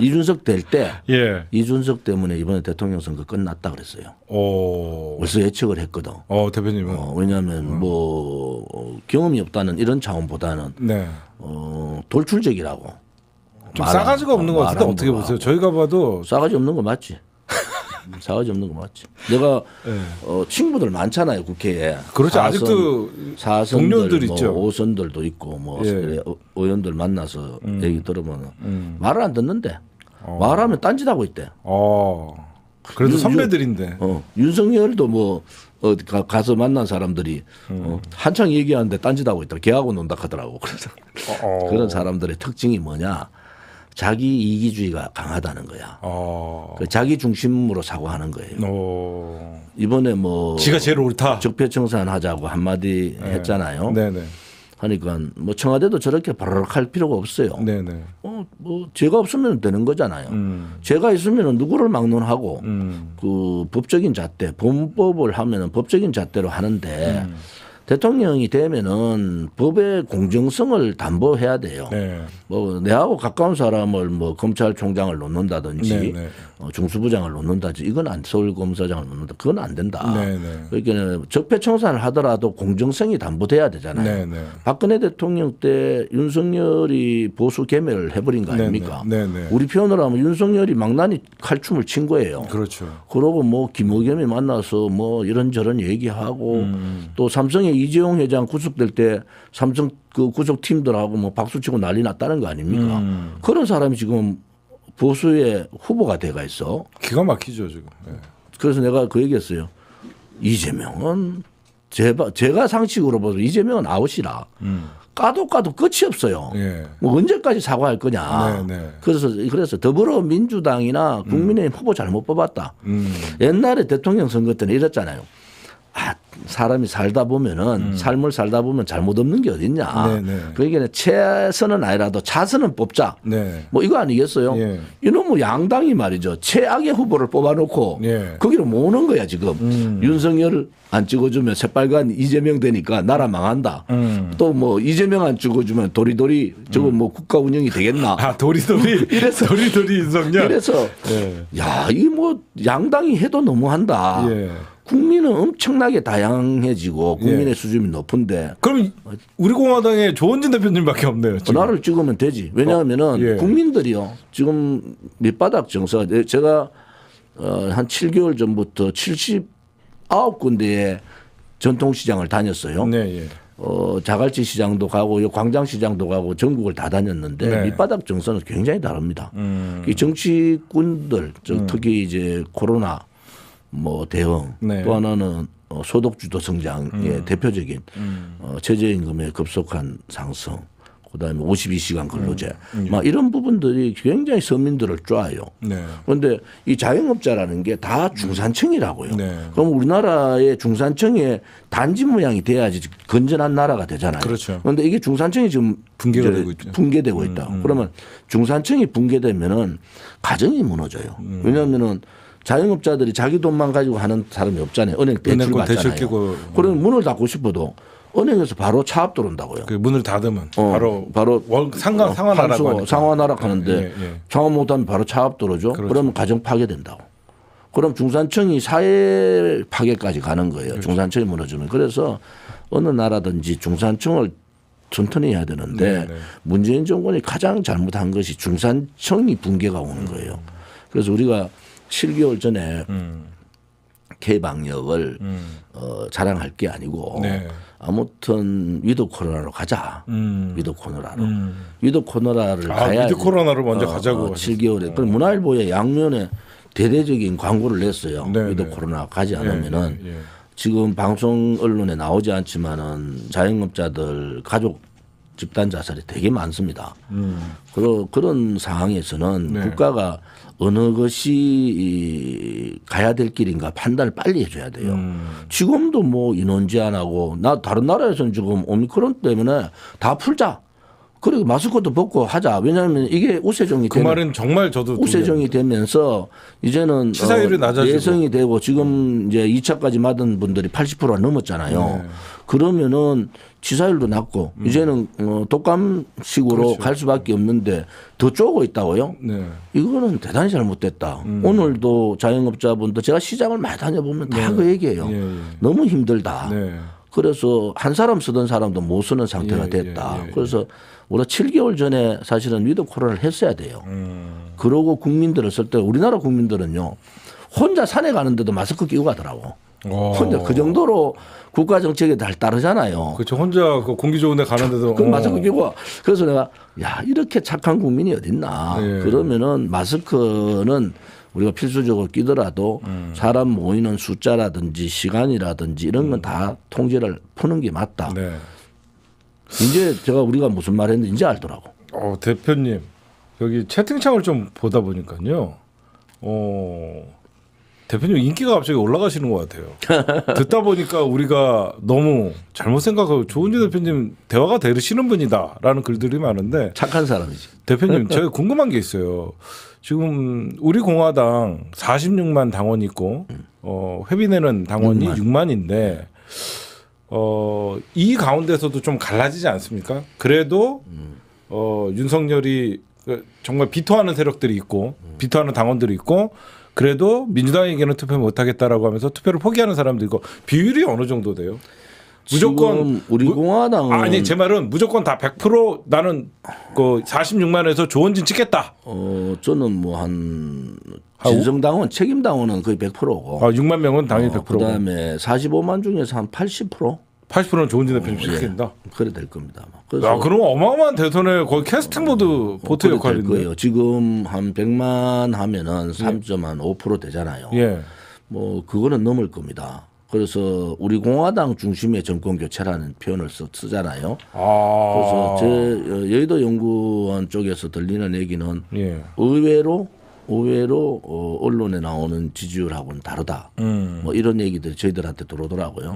이준석 될 때 예. 이준석 때문에 이번에 대통령 선거 끝났다 그랬어요. 벌써 예측을 했거든. 대표님은 왜냐하면 뭐 경험이 없다는 이런 차원보다는 네. 돌출적이라고. 좀 싸가지가 없는 것 같은데 어떻게 보세요? 저희가 봐도 싸가지 없는 거 맞지. 싸가지 없는 거 맞지. 내가 친구들 많잖아요 국회에. 그렇죠. 아직도 동료들 뭐 있죠. 오선들도 있고 뭐 예. 의원들 만나서 얘기 들으면 말을 안 듣는데 말하면 딴짓하고 있대. 그래도 선배들인데. 윤석열도 뭐 가서 만난 사람들이 한창 얘기하는데 딴짓하고 있다. 걔하고 논다 하더라고. 그래서 그런 사람들의 특징이 뭐냐? 자기 이기주의가 강하다는 거야. 자기 중심으로 사고하는 거예요. 이번에 뭐 지가 제일 옳다. 적폐청산하자고 한마디 했잖아요. 네네. 하니까 뭐 청와대도 저렇게 바로락 할 필요가 없어요. 네네. 뭐 죄가 없으면 되는 거잖아요. 죄가 있으면 누구를 막론하고 그 법적인 잣대, 범법을 하면은 법적인 잣대로 하는데 대통령이 되면은 법의 공정성을 담보해야 돼요. 네. 뭐 내하고 가까운 사람을 뭐 검찰총장을 놓는다든지 네, 네. 중수부장을 놓는다든지 이건 서울검사장을 놓는다. 그건 안 된다. 네, 네. 그러니까 적폐청산을 하더라도 공정성이 담보돼야 되잖아요. 네, 네. 박근혜 대통령 때 윤석열이 보수 개멸을 해버린 거 아닙니까? 네, 네. 우리 표현으로 하면 윤석열이 망나니 칼춤을 친 거예요. 그렇죠. 그러고 뭐 김의겸이 만나서 뭐 이런저런 얘기하고 또 삼성의 이재용 회장 구속될 때 삼성 그 구속팀들하고 뭐 박수치고 난리 났다는 거 아닙니까? 그런 사람이 지금 보수의 후보가 돼가 있어. 기가 막히죠 지금. 네. 그래서 내가 그 얘기했어요. 이재명은 제가 상식으로 봐도 이재명은 아웃이라. 까도 끝이 없어요. 네. 뭐 언제까지 사과할 거냐. 네, 네. 그래서 더불어민주당이나 국민의힘 후보 잘못 뽑았다. 옛날에 대통령 선거 때는 이랬잖아요. 사람이 살다 보면은 삶을 살다 보면 잘못 없는 게 어딨냐. 네, 네. 그러니까 최선은 아니라도 자선은 뽑자. 네. 뭐 이거 아니겠어요? 예. 이놈의 양당이 말이죠. 최악의 후보를 뽑아놓고 예. 거기로 모으는 거야 지금. 윤석열 안 찍어주면 새빨간 이재명 되니까 나라 망한다. 또 뭐 이재명 안 찍어주면 도리도리 저거 뭐 국가 운영이 되겠나. 도리도리. 이래서 도리도리 윤석열. 이래서 예. 야, 이 뭐 양당이 해도 너무한다. 예. 국민은 엄청나게 다양해지고 국민의 수준이 높은데 그럼 우리 공화당에 조원진 대표님밖에 없네요. 지금. 나를 찍으면 되지. 왜냐하면은 예. 국민들이요. 지금 밑바닥 정서 제가 한 7개월 전부터 79군데의 전통시장을 다녔어요. 네, 예. 자갈치 시장도 가고 광장시장도 가고 전국을 다 다녔는데 네. 밑바닥 정서는 굉장히 다릅니다. 이 정치꾼들 특히 이제 코로나 뭐 대응 네. 또 하나는 소득주도 성장의 대표적인 최저임금의 급속한 상승 그다음에 52시간 근로제 막 이런 부분들이 굉장히 서민들을 쪼아요. 네. 그런데 이 자영업자라는 게 다 중산층이라고요. 네. 그럼 우리나라의 중산층의 단지 모양이 돼야지 건전한 나라가 되잖아요. 그렇죠. 그런데 이게 중산층이 지금 붕괴가 이제 되고 있죠. 붕괴되고 있다. 그러면 중산층이 붕괴되면은 가정이 무너져요. 왜냐하면은 자영업자들이 자기 돈만 가지고 하는 사람이 없잖아요. 은행 대출 받잖아요. 그러면 문을 닫고 싶어도 은행에서 바로 차압 들어온다고요. 그 문을 닫으면 바로 상환 하락하는데 예, 예. 상환 못하면 바로 차압 들어오죠. 그렇죠. 그러면 가정 파괴된다고. 그럼 중산층이 사회 파괴까지 가는 거예요. 그렇죠. 중산층이 무너지면. 그래서 어느 나라든지 중산층을 튼튼히 해야 되는데 네, 네. 문재인 정권이 가장 잘못한 것이 중산층이 붕괴가 오는 거예요. 그래서 우리가 7개월 전에 K방역을 자랑할 게 아니고 네. 아무튼 위드 코로나로 가자. 위드 코로나로. 위드 코로나를 가야 위드 코로나로 먼저 가자고 7개월에. 그럼 문화일보에 양면에 대대적인 광고를 냈어요. 네, 위드 네. 코로나 가지 않으면은 예, 예. 지금 방송 언론에 나오지 않지만은 자영업자들 가족 집단 자살이 되게 많습니다. 그런 상황에서는 네. 국가가 어느 것이 가야 될 길인가 판단을 빨리 해줘야 돼요. 지금도 뭐 인원 제한하고 다른 나라에서는 지금 오미크론 때문에 다 풀자. 그리고 마스크도 벗고 하자. 왜냐하면 이게 우세종이 그 말은 정말 저도 우세종이 되면서 이제는 치사율이 낮아지고 예성이 되고 지금 이제 2차까지 맞은 분들이 80%가 넘었잖아요. 네. 그러면은 치사율도 낮고 이제는 독감식으로 그렇죠. 갈 수밖에 없는데 더 쪼고 있다고요? 네. 이거는 대단히 잘못됐다. 오늘도 자영업자분들 제가 시장을 많이 다녀보면 다 그 얘기예요. 예, 예. 너무 힘들다. 네. 그래서 한 사람 쓰던 사람도 못 쓰는 상태가 예, 됐다. 예, 예. 그래서 우리가 7개월 전에 사실은 위드 코로나를 했어야 돼요. 그러고 국민들을 쓸 때 우리나라 국민들은요. 혼자 산에 가는데도 마스크 끼고 가더라고. 혼자 그 정도로 국가 정책에 잘 따르잖아요. 그렇죠. 혼자 그 공기 좋은 데 가는데도 그 마스크 끼고 와. 그래서 내가 야 이렇게 착한 국민이 어딨나. 예. 그러면은 마스크는 우리가 필수적으로 끼더라도 사람 모이는 숫자라든지 시간이라든지 이런 건 다 통제를 푸는 게 맞다. 네. 이제 우리가 무슨 말 했는지 이제 알더라고. 대표님 여기 채팅창을 좀 보다 보니까요. 대표님 인기가 갑자기 올라가시는 것 같아요. 듣다 보니까 우리가 너무 잘못 생각하고 조은진 대표님 대화가 되시는 분이다라는 글들이 많은데 착한 사람이지. 대표님 제가 궁금한 게 있어요. 지금 우리 공화당 46만 당원이 있고 회비 내는 당원이 6만인데 이 가운데서도 좀 갈라지지 않습니까? 그래도 윤석열이 정말 비토하는 세력들이 있고 비토하는 당원들이 있고 그래도 민주당에게는 투표 못하겠다라고 하면서 투표를 포기하는 사람도 있고 비율이 어느 정도 돼요? 무조건 우리 공화당은 아니 제 말은 무조건 다 100% 나는 그 46만에서 조원진 찍겠다. 저는 뭐 한 진성당원 책임당원은 거의 100%고 6만 명은 당연히 100%고 그다음에 45만 중에서 한 80%? 80%는 조원진 대표님 찍겠다. 그래 될 겁니다. 그래서 그럼 어마어마한 대선에 거의 캐스팅 보트 역할인데. 거예요. 지금 한 100만 하면은 3.5% 되잖아요. 예. 뭐 그거는 넘을 겁니다. 그래서 우리 공화당 중심의 정권 교체라는 표현을 쓰잖아요. 그래서 제 여의도 연구원 쪽에서 들리는 얘기는 예. 의외로 언론에 나오는 지지율하고는 다르다. 뭐 이런 얘기들이 저희들한테 들어오더라고요.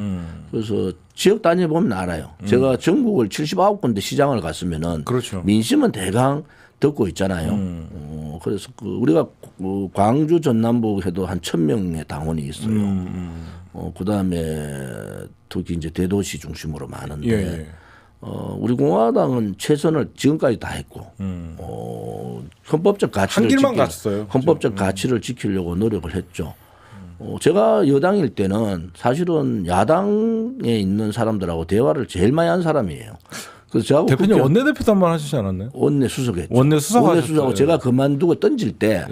그래서 지역 단위 보면 알아요. 제가 전국을 79군데 시장을 갔으면은 그렇죠. 민심은 대강 듣고 있잖아요. 그래서 우리가 광주 전남북 해도 한 1,000명의 당원이 있어요. 그다음에 특히 이제 대도시 중심으로 많은데 예. 우리 공화당은 최선을 지금까지 다 했고 헌법적 가치를 헌법적 가치를 지키려고 노력을 했죠. 제가 여당일 때는 사실은 야당에 있는 사람들하고 대화를 제일 많이 한 사람이에요. 그래서 저하고 대표님 원내대표도 한 번 하시지 않았나요? 원내수석했죠. 원내수석하고 제가 그만두고 던질 때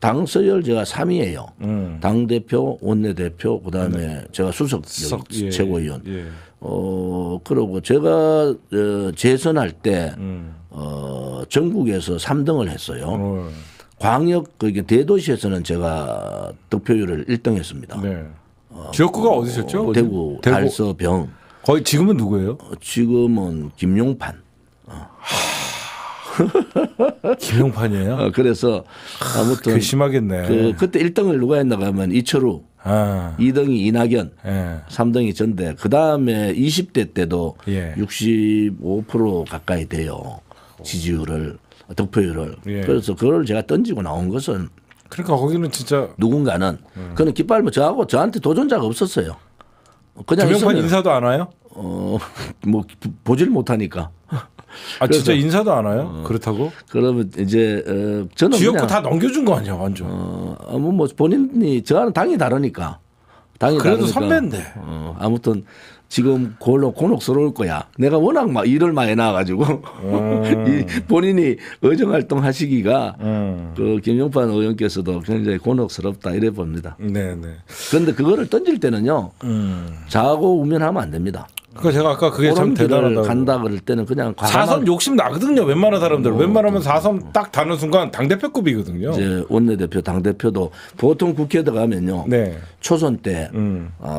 당 서열 제가 3위예요. 당 대표, 원내대표, 그다음에 제가 수석 최고위원. 그러고 제가 재선할 때 전국에서 3등을 했어요. 광역 대도시에서는 제가 득표율을 1등했습니다. 네. 지역구가 어디셨죠? 대구, 달서, 병. 거의 지금은 누구예요? 지금은 김용판. 김용판이에요? 그래서 아무튼 심하겠네. 그때 1등을 누가 했나 하면 이철우, 2등이 이낙연, 3등이 전대. 그 다음에 20대 때도 65% 가까이 돼요. 지지율을 득표율을. 그래서 그걸 제가 던지고 나온 것은 그러니까 거기는 진짜 누군가는 그는 깃발 저한테 도전자가 없었어요. 그냥 김용판 인사도 안 와요? 뭐 보질 못하니까. 진짜 인사도 안 와요? 그렇다고? 그러면 이제 저는 지역구 다 넘겨준 거 아니야 완전. 뭐 본인이 저와는 당이 다르니까. 그래도 선배인데. 아무튼 지금 그걸로 곤혹스러울 거야. 내가 워낙 막 일을 많이 나와가지고 본인이 의정 활동 하시기가 그 김용판 의원께서도 굉장히 곤혹스럽다 이래 봅니다. 네네. 그런데 그거를 던질 때는요. 자고 우면하면 안 됩니다. 그러니까 제가 아까 그게 참 대단하다고. 간다 그럴 때는 그냥 4섬 욕심 나거든요. 웬만한 사람들. 웬만하면 4섬 딱 다는 순간 당대표급이거든요. 이제 원내대표, 당대표도 보통 국회에 들어가면요. 초선 때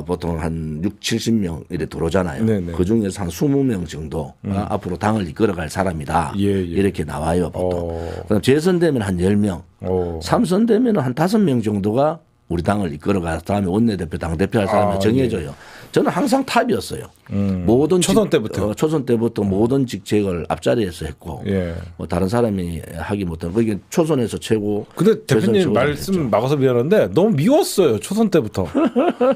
보통 한 6, 70명 이래 들어오잖아요. 그중에서 한 20명 정도가 앞으로 당을 이끌어갈 사람이다. 이렇게 나와요. 보통. 그럼 재선되면 한 10명. 3선되면 한 5명 정도가 우리 당을 이끌어가서 다음에 원내대표, 당대표 할 사람이 정해져요. 저는 항상 탑이었어요. 모든 초선 때부터 모든 직책을 앞자리에서 했고 뭐 다른 사람이 하기 못한 그게 초선에서 최고. 근데 대표님 말씀 했죠. 막아서 미안한데 너무 미웠어요. 초선 때부터.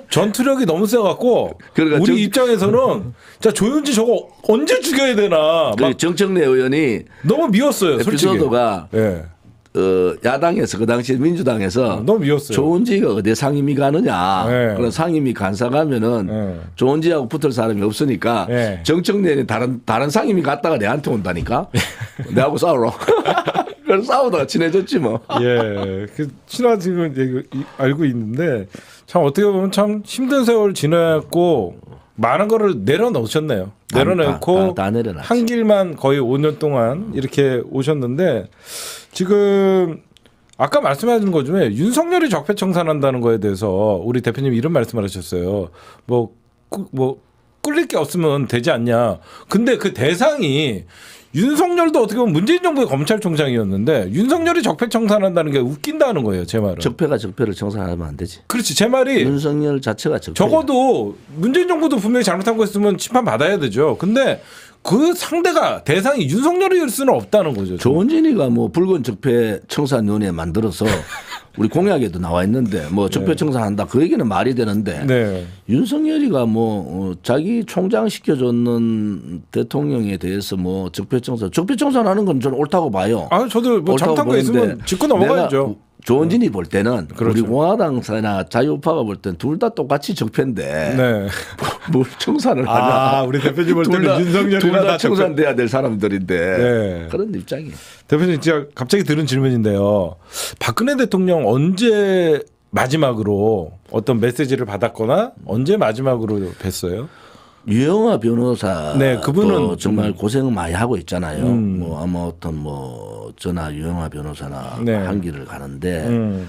전투력이 너무 세갖고 그러니까 우리 입장에서는 진짜 조윤지 저거 언제 죽여야 되나. 막 정청래 의원이 너무 미웠어요. 에피소드가 야당에서 그 당시 민주당에서 너무 미웠어요. 조은지가 어디 상임위 가느냐. 그런 상임위 간사 가면은 조은지하고 붙을 사람이 없으니까 정청래는 다른 상임위 갔다가 내한테 온다니까. 내하고 싸우러. 그래서 싸우다가 친해졌지 뭐. 친해지고 알고 있는데 참 어떻게 보면 참 힘든 세월 지났고 많은 거를 내려놓으셨네요. 내려놓고 한 길만 거의 5년 동안 이렇게 오셨는데 지금 아까 말씀하신 것 중에 윤석열이 적폐청산한다는 거에 대해서 우리 대표님 이런 말씀을 하셨어요. 뭐 끌릴 게 없으면 되지 않냐. 근데 그 대상이 윤석열도 어떻게 보면 문재인 정부의 검찰총장이었는데 윤석열이 적폐청산한다는 게 웃긴다는 거예요. 제 말은. 적폐가 적폐를 청산하면 안 되지. 그렇지. 제 말이. 윤석열 자체가 적폐. 적어도 문재인 정부도 분명히 잘못한 거 있으면 심판받아야 되죠. 근데 그 상대가 대상이 윤석열일 수는 없다는 거죠. 조원진이가 뭐 붉은 적폐청산위원회 만들어서 우리 공약에도 나와 있는데 뭐 적폐청산한다 그 얘기는 말이 되는데 네. 윤석열이가 뭐 자기 총장 시켜줬는 대통령에 대해서 뭐 적폐청산하는 건 저는 옳다고 봐요. 아, 저도 뭐 잘못한 거 있으면 짚고 넘어가야죠. 조원진이 볼 때는 그렇죠. 우리 공화당이나 자유파가 볼 때는 둘 다 똑같이 적폐인데 네. 뭘 청산을 하냐. 아, 우리 대표님 볼 때는 윤석열이나 둘다 청산돼야 될 사람들인데 네. 그런 입장이에요. 대표님 제가 갑자기 들은 질문인데요. 박근혜 대통령 언제 마지막으로 어떤 메시지를 받았거나 언제 마지막으로 뵀어요? 유영아 변호사 네, 그분은 정말 고생 많이 하고 있잖아요. 뭐 아무튼 뭐 저나 유영아 변호사나 네. 한 길을 가는데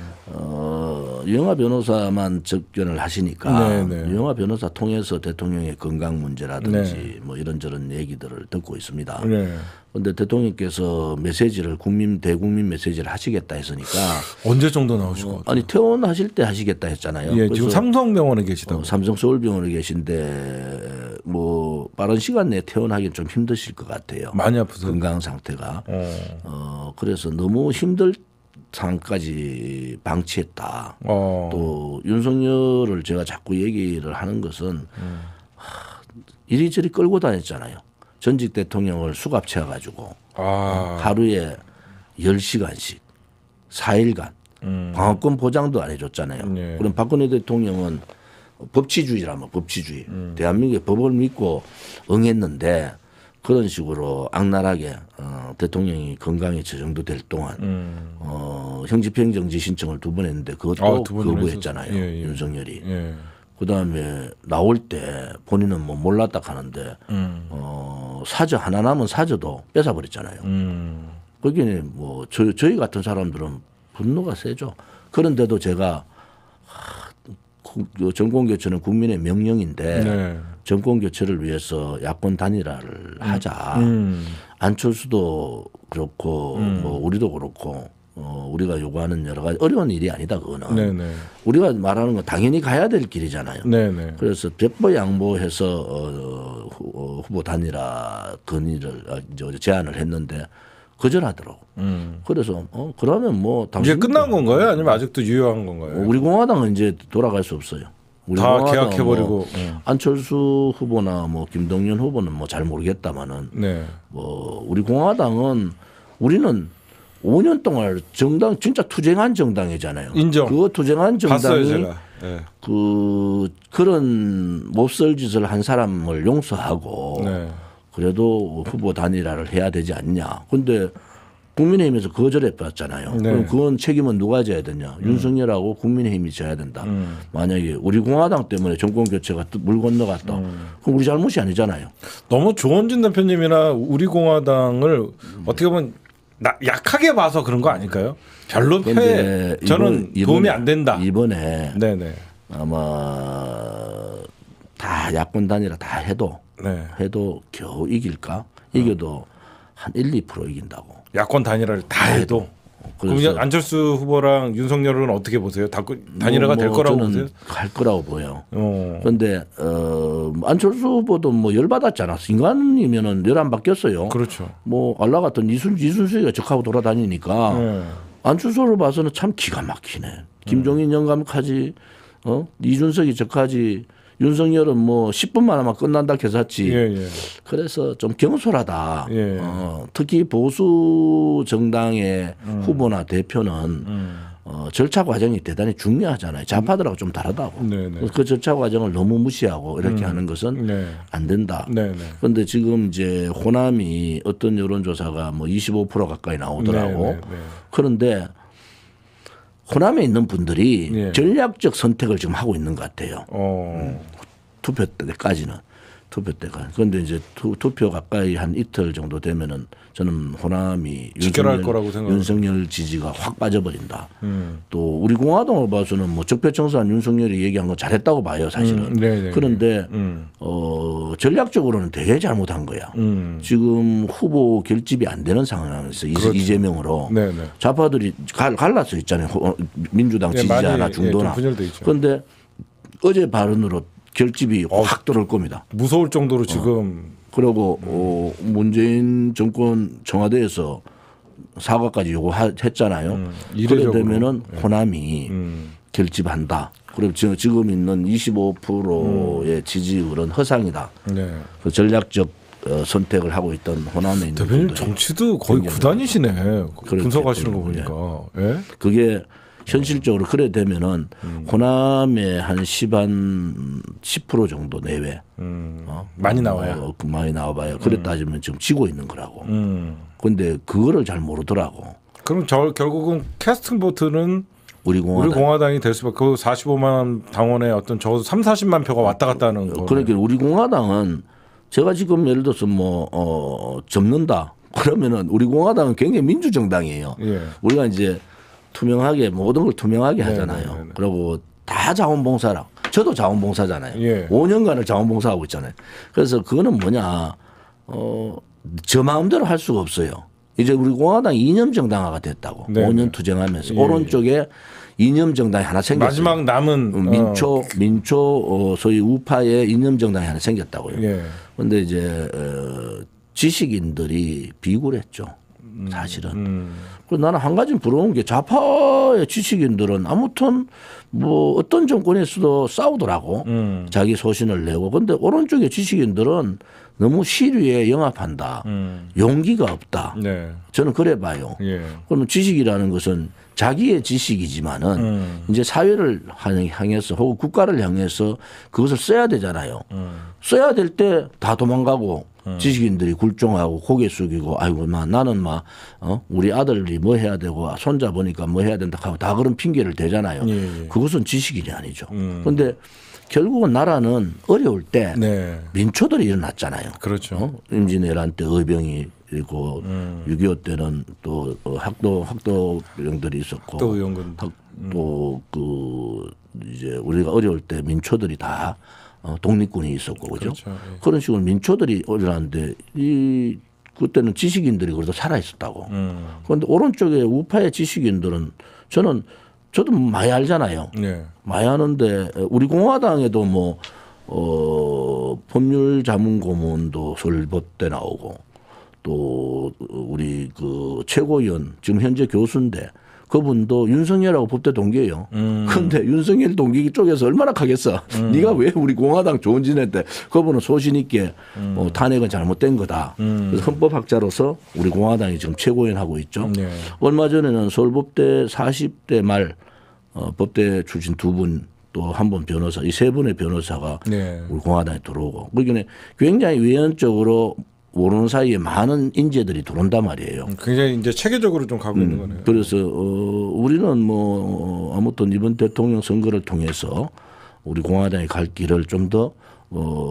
유영아 변호사만 접견을 하시니까 네, 네. 유영아 변호사 통해서 대통령의 건강 문제라든지 네. 뭐 이런저런 얘기들을 듣고 있습니다. 네. 그런데 대통령께서 메시지를 대국민 메시지를 하시겠다 했으니까 언제 정도 나오실 것 같아요? 아니 퇴원하실 때 하시겠다 했잖아요. 예, 지금 삼성병원에 계시다고. 삼성 서울병원에 계신데 뭐 빠른 시간 내에 퇴원하기는 좀 힘드실 것 같아요. 많이 아프세요? 건강 상태가. 그래서 너무 힘들 상까지 방치했다. 또 윤석열을 제가 자꾸 얘기를 하는 것은 이리저리 끌고 다녔잖아요. 전직 대통령을 수갑채워 가지고 하루에 10시간씩 4일간 방어권 보장도 안 해줬잖아요. 네. 그럼 박근혜 대통령은 법치주의라면 법치주의. 대한민국의 법을 믿고 응했는데 그런 식으로 악랄하게 대통령이 건강에 저 정도 될 동안 형집행정지 신청을 2번 했는데 그것도 거부했잖아요. 예, 예. 윤석열이. 예. 그다음에 나올 때 본인은 뭐 몰랐다 하는데 사저 하나 남은 사저도 뺏어버렸잖아요. 거기에 뭐 저희 같은 사람들은 분노가 세죠. 그런데도 제가 정권 교체는 국민의 명령인데 네. 정권 교체를 위해서 야권 단일화를 하자. 안철수도 그렇고 뭐 우리도 그렇고 우리가 요구하는 여러 가지 어려운 일이 아니다 그거는. 네네. 우리가 말하는 건 당연히 가야 될 길이잖아요. 네네. 그래서 백보 양보해서 후보 단일화 건의를 제안을 했는데 거절하더라고. 그래서 그러면 뭐 이제 끝난 건가요? 아니면 아직도 유효한 건가요? 우리 공화당은 이제 돌아갈 수 없어요. 우리 다 공화당은 계약해버리고. 뭐 안철수 후보나 뭐 김동연 후보는 뭐 잘 모르겠다마는 네. 뭐 우리 공화당은 우리는 5년 동안 정당 진짜 투쟁한 정당이잖아요. 인정. 그 투쟁한 봤어요, 정당이 제가. 네. 그런 몹쓸 짓을 한 사람을 용서하고 네. 그래도 후보 단일화를 해야 되지 않냐. 그런데 국민의힘에서 거절해 봤잖아요. 네. 그럼 그건 책임은 누가 져야 되냐. 윤석열하고 국민의힘이 져야 된다. 만약에 우리 공화당 때문에 정권 교체가 물 건너갔다. 그럼 우리 잘못이 아니잖아요. 너무 조원진 대표님이나 우리 공화당을 어떻게 보면 약하게 봐서 그런 거 아닐까요? 별로 패 저는 도움이 안 된다. 이번에 네네. 아마 다 야권 단일화 다 해도 네. 겨우 이길까? 이겨도 한 1, 2% 이긴다고. 야권 단일화를 다 해도. 그럼 안철수 후보랑 윤석열은 어떻게 보세요? 단일화가 될 거라고 보세요? 할 거라고 보여. 그런데 안철수 후보도 뭐 열 받았잖아. 인간이면은 열 안 바뀌었어요. 그렇죠. 뭐 알라 같은 이순수가 적하고 돌아다니니까 안철수를 봐서는 참 기가 막히네. 김종인 영감하지, 이준석이 적하지. 윤석열은 뭐 10분만 하면 끝난다 개사치. 예. 그래서 좀 경솔하다. 예. 특히 보수 정당의 후보나 대표는 절차 과정이 대단히 중요하잖아요. 좌파들하고 좀 다르다고. 네네. 그 절차 과정을 너무 무시하고 이렇게 하는 것은 네. 안 된다. 네네. 그런데 지금 이제 호남이 어떤 여론조사가 뭐 25% 가까이 나오더라고. 네네. 그런데 호남에 있는 분들이 예. 전략적 선택을 지금 하고 있는 것 같아요. 투표 때까지는. 그런데 이제 투표 가까이 한 이틀 정도 되면은 저는 호남이 직결할 거라고 생각합니다. 윤석열 지지가 확 빠져버린다. 또 우리 공화당을 봐서는 뭐 적폐청산 윤석열이 얘기한 거 잘했다고 봐요, 사실은. 그런데 전략적으로는 되게 잘못한 거야. 지금 후보 결집이 안 되는 상황에서 그렇죠. 이재명으로 네네. 좌파들이 갈라서 있잖아요. 민주당 지지자나 중도나. 그런데 어제 발언으로 결집이 확 들어올 겁니다. 무서울 정도로 지금. 그리고 문재인 정권 청와대에서 사과까지 요구했잖아요. 그래 되면은 호남이 결집한다. 그럼 지금 있는 25%의 지지율은 허상이다. 네. 그 전략적 선택을 하고 있던 호남에 있는 대표님 정치도 거의 구단이시네. 분석하시는 거 보니까. 예? 그게 현실적으로 그래 되면은 호남의 한 10% 정도 내외 많이 나와요. 많이 나와봐요. 그래 따지면 지금 지고 있는 거라고. 그런데 그거를 잘 모르더라고. 그럼 결국은 캐스팅 보트는 우리 공화당. 공화당이 될 수밖에. 그 45만 당원의 어떤 적어도 3, 40만 표가 왔다 갔다 하는 거. 그러니까 우리 공화당은 제가 지금 예를 들어서 뭐 접는다. 그러면은 우리 공화당은 굉장히 민주정당이에요. 예. 우리가 이제 투명하게 모든 걸 투명하게 하잖아요. 그리고 다 자원봉사라. 저도 자원봉사잖아요. 예. 5년간을 자원봉사하고 있잖아요. 그래서 그거는 뭐냐. 저 마음대로 할 수가 없어요. 이제 우리 공화당이 이념 정당화가 됐다고. 네. 5년 투쟁하면서. 예. 오른쪽에 이념 정당이 하나 생겼어요. 마지막 남은 민초 소위 우파의 이념 정당이 하나 생겼다고요. 그런데 예. 이제 지식인들이 비굴했죠. 사실은. 그리고 나는 한 가지 부러운 게 좌파의 지식인들은 아무튼 뭐 어떤 정권에서도 싸우더라고. 자기 소신을 내고. 그런데 오른쪽의 지식인들은 너무 시류에 영합한다. 용기가 없다. 네. 저는 그래 봐요. 예. 그러면 지식이라는 것은 자기의 지식이지만은 이제 사회를 향해서 혹은 국가를 향해서 그것을 써야 되잖아요. 써야 될 때 다 도망가고 지식인들이 굴종하고 고개 숙이고 아이고 나는 우리 아들이 뭐 해야 되고 손자 보니까 뭐 해야 된다 하고 다 그런 핑계를 대잖아요. 예. 그것은 지식인이 아니죠. 그런데 결국은 나라는 어려울 때 네. 민초들이 일어났잖아요. 그렇죠. 임진왜란 때 의병이 있고 6.25 때는 또 학도병들이 있었고 또 연근 또 그 이제 우리가 어려울 때 민초들이 다 독립군이 있었고 그죠. 그렇죠. 예. 그런 식으로 민초들이 일어났는데 그때는 지식인들이 그래도 살아 있었다고. 그런데 오른쪽에 우파의 지식인들은 저도 많이 알잖아요. 네. 많이 아는데 우리 공화당에도 뭐 법률자문고문도 서울법대 나오고 또 우리 그 최고위원 지금 현재 교수인데 그분도 윤석열하고 법대 동기예요. 그런데 윤석열 동기 쪽에서 얼마나 가겠어. 네가 왜 우리 공화당 좋은 지냈대. 그분은 소신 있게 탄핵은 잘못된 거다. 그래서 헌법학자로서 우리 공화당이 지금 최고위원 하고 있죠. 네. 얼마 전에는 서울법대 40대 말 법대 출신 2분 또 한 분 변호사 이 3분의 변호사가 네. 우리 공화당에 들어오고 그러니까 굉장히 외연적으로 모르는 사이에 많은 인재들이 들어온단 말이에요. 굉장히 이제 체계적으로 좀 가고 있는 거네요. 그래서 우리는 뭐 아무튼 이번 대통령 선거를 통해서 우리 공화당이 갈 길을 좀 더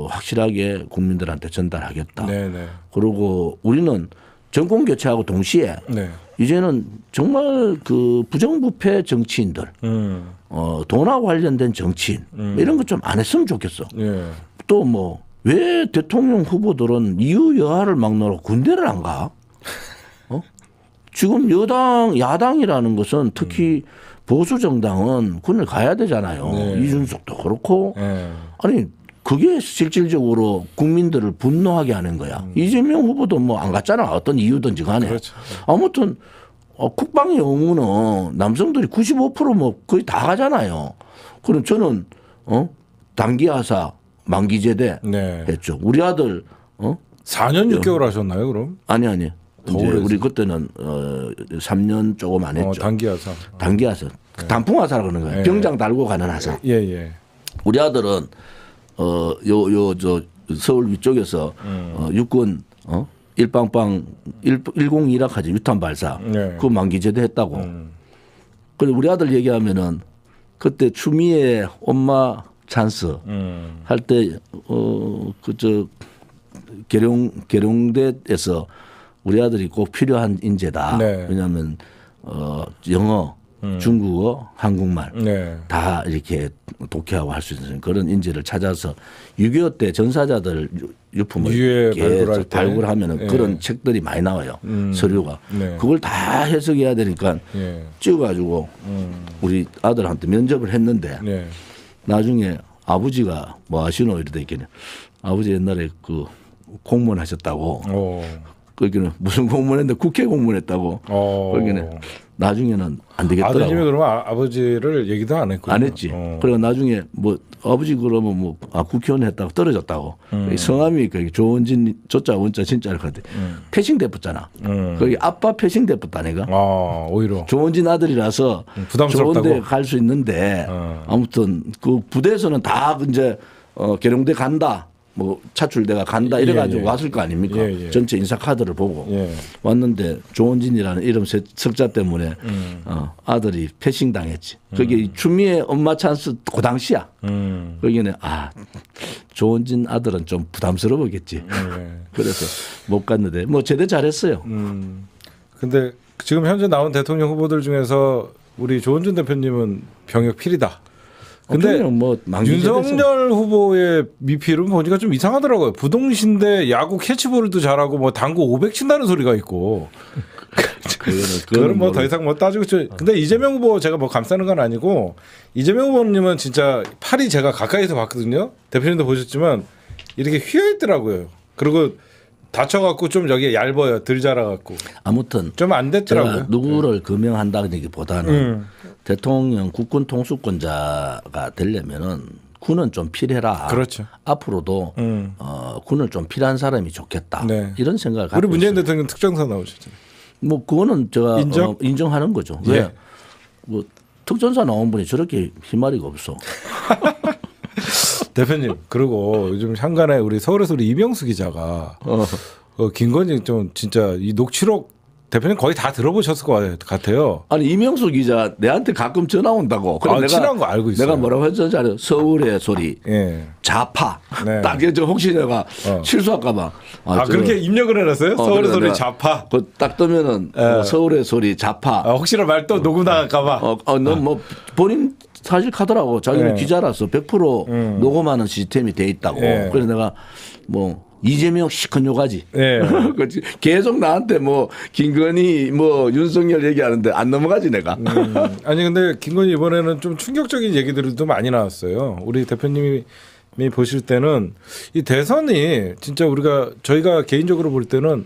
확실하게 국민들한테 전달하겠다. 네네. 그리고 우리는 정권 교체하고 동시에 네. 이제는 정말 그 부정부패 정치인들, 돈하고 관련된 정치인 이런 거 좀 안 했으면 좋겠어. 예. 또 뭐 왜 대통령 후보들은 이유 여하를 막느라 군대를 안 가? 지금 야당이라는 것은 특히 보수 정당은 군을 가야 되잖아요. 네. 이준석도 그렇고 네. 아니 그게 실질적으로 국민들을 분노하게 하는 거야. 이재명 후보도 뭐 안 갔잖아. 어떤 이유든지 간에. 그렇죠. 아무튼 국방의 의무는 남성들이 95%뭐 거의 다 가잖아요. 그럼 저는 단기하사 만기제대 네. 했죠. 우리 아들 4년 6개월 하셨나요, 그럼? 아니 이제 오래됐어요. 우리 그때는 3년 조금 안 했죠. 단기하사. 단기하사. 단풍하사라고 그러는 거예요. 네. 병장 달고 가는 하사. 예, 예. 우리 아들은 저 서울 위쪽에서 육군 일빵빵 102라 하지 유탄 발사. 네. 그 만기제대 했다고. 그래 우리 아들 얘기하면은 그때 추미애 엄마 찬스 할 때 그저 계룡대에서 우리 아들이 꼭 필요한 인재다. 네. 왜냐하면 영어, 중국어, 한국말 네. 다 이렇게 독해하고 할 수 있는 그런 인재를 찾아서 6.25 때 전사자들 유품을 유해 발굴할 계속 때. 발굴하면은 예. 그런 책들이 많이 나와요. 서류가. 네. 그걸 다 해석해야 되니까 예. 찍어가지고 우리 아들한테 면접을 했는데 네. 나중에 아버지가 뭐 하시노 이러다 있겠네. 아버지 옛날에 그 공무원 하셨다고. 거기는 무슨 공무원인데 국회 공무원했다고. 거기는 나중에는 안 되겠더라고. 아드님이 그러면 아버지를 얘기도 안 했군요. 안 했지. 그리고 나중에 뭐 아버지 그러면 뭐 국회의원 했다고 떨어졌다고. 성함이 거기 조원진 조자 원자 진짜를 하대. 패싱 됐었잖아. 거기 아빠 패싱 됐었다니까. 오히려 조원진 아들이라서 부담스럽다고. 좋은데 갈 수 있는데 아무튼 그 부대에서는 다 이제 계룡대 간다. 뭐 차출대가 간다 이래가지고 왔을 거 아닙니까? 전체 인사 카드를 보고 왔는데 조원진이라는 이름 석자 때문에 아들이 패싱 당했지. 그게 추미애 엄마 찬스 그 당시야. 거기는 조원진 아들은 좀 부담스러웠겠지. 그래서 못 갔는데 뭐 제대 잘했어요. 근데 지금 현재 나온 대통령 후보들 중에서 우리 조원진 대표님은 병역 필이다. 근데 뭐 윤석열 후보의 미필은 보니까 좀 이상하더라고요. 부동신대 야구 캐치볼도 잘하고 뭐 당구 500 친다는 소리가 있고. 그거는 뭐 더 이상 뭐 따지고. 근데 이재명 후보 제가 뭐 감싸는 건 아니고 이재명 후보님은 진짜 팔이 제가 가까이서 봤거든요. 대표님도 보셨지만 이렇게 휘어 있더라고요. 그리고 다쳐갖고 좀 여기 얇아요. 덜 자라갖고. 아무튼 좀 안 됐더라고요. 제가 누구를 금명한다기보다는 대통령 국군 통수권자가 되려면은 군은 좀 필해라. 그렇죠. 앞으로도 군을 좀 필요한 사람이 좋겠다. 이런 생각을 갖고 우리 문재인 있어요. 대통령 특전사 나오셨잖아요. 뭐 그거는 제가 인정하는 거죠. 왜? 예. 뭐 특전사 나온 분이 저렇게 희마리가 없어. 대표님, 그리고 요즘 향간에 우리 서울에서 우리 이명수 기자가 김건희 좀 진짜 이 녹취록 대표님 거의 다 들어보셨을 것 같아요. 아니 이명수 기자 내한테 가끔 전화 온다고. 그래 내가 친한 거 알고 있어요. 내가 뭐라고 했는지 알아요. 서울의 소리, 좌파. 딱 저 혹시 내가 실수할까봐. 그렇게 입력을 해놨어요? 서울의 소리 좌파. 딱 뜨면은 서울의 소리 좌파. 혹시나 말 또 녹음 나갈까봐. 너 뭐 본인 사실 카더라고. 자기는 기자라서 100% 녹음하는 시스템이 돼 있다고. 그래서 내가 뭐. 이재명 시큰 요가지. 계속 나한테 뭐 김건희 뭐 윤석열 얘기하는데 안 넘어가지 내가. 아니 근데 김건희 이번에는 좀 충격적인 얘기들도 많이 나왔어요. 우리 대표님이 보실 때는 이 대선이 진짜 저희가 개인적으로 볼 때는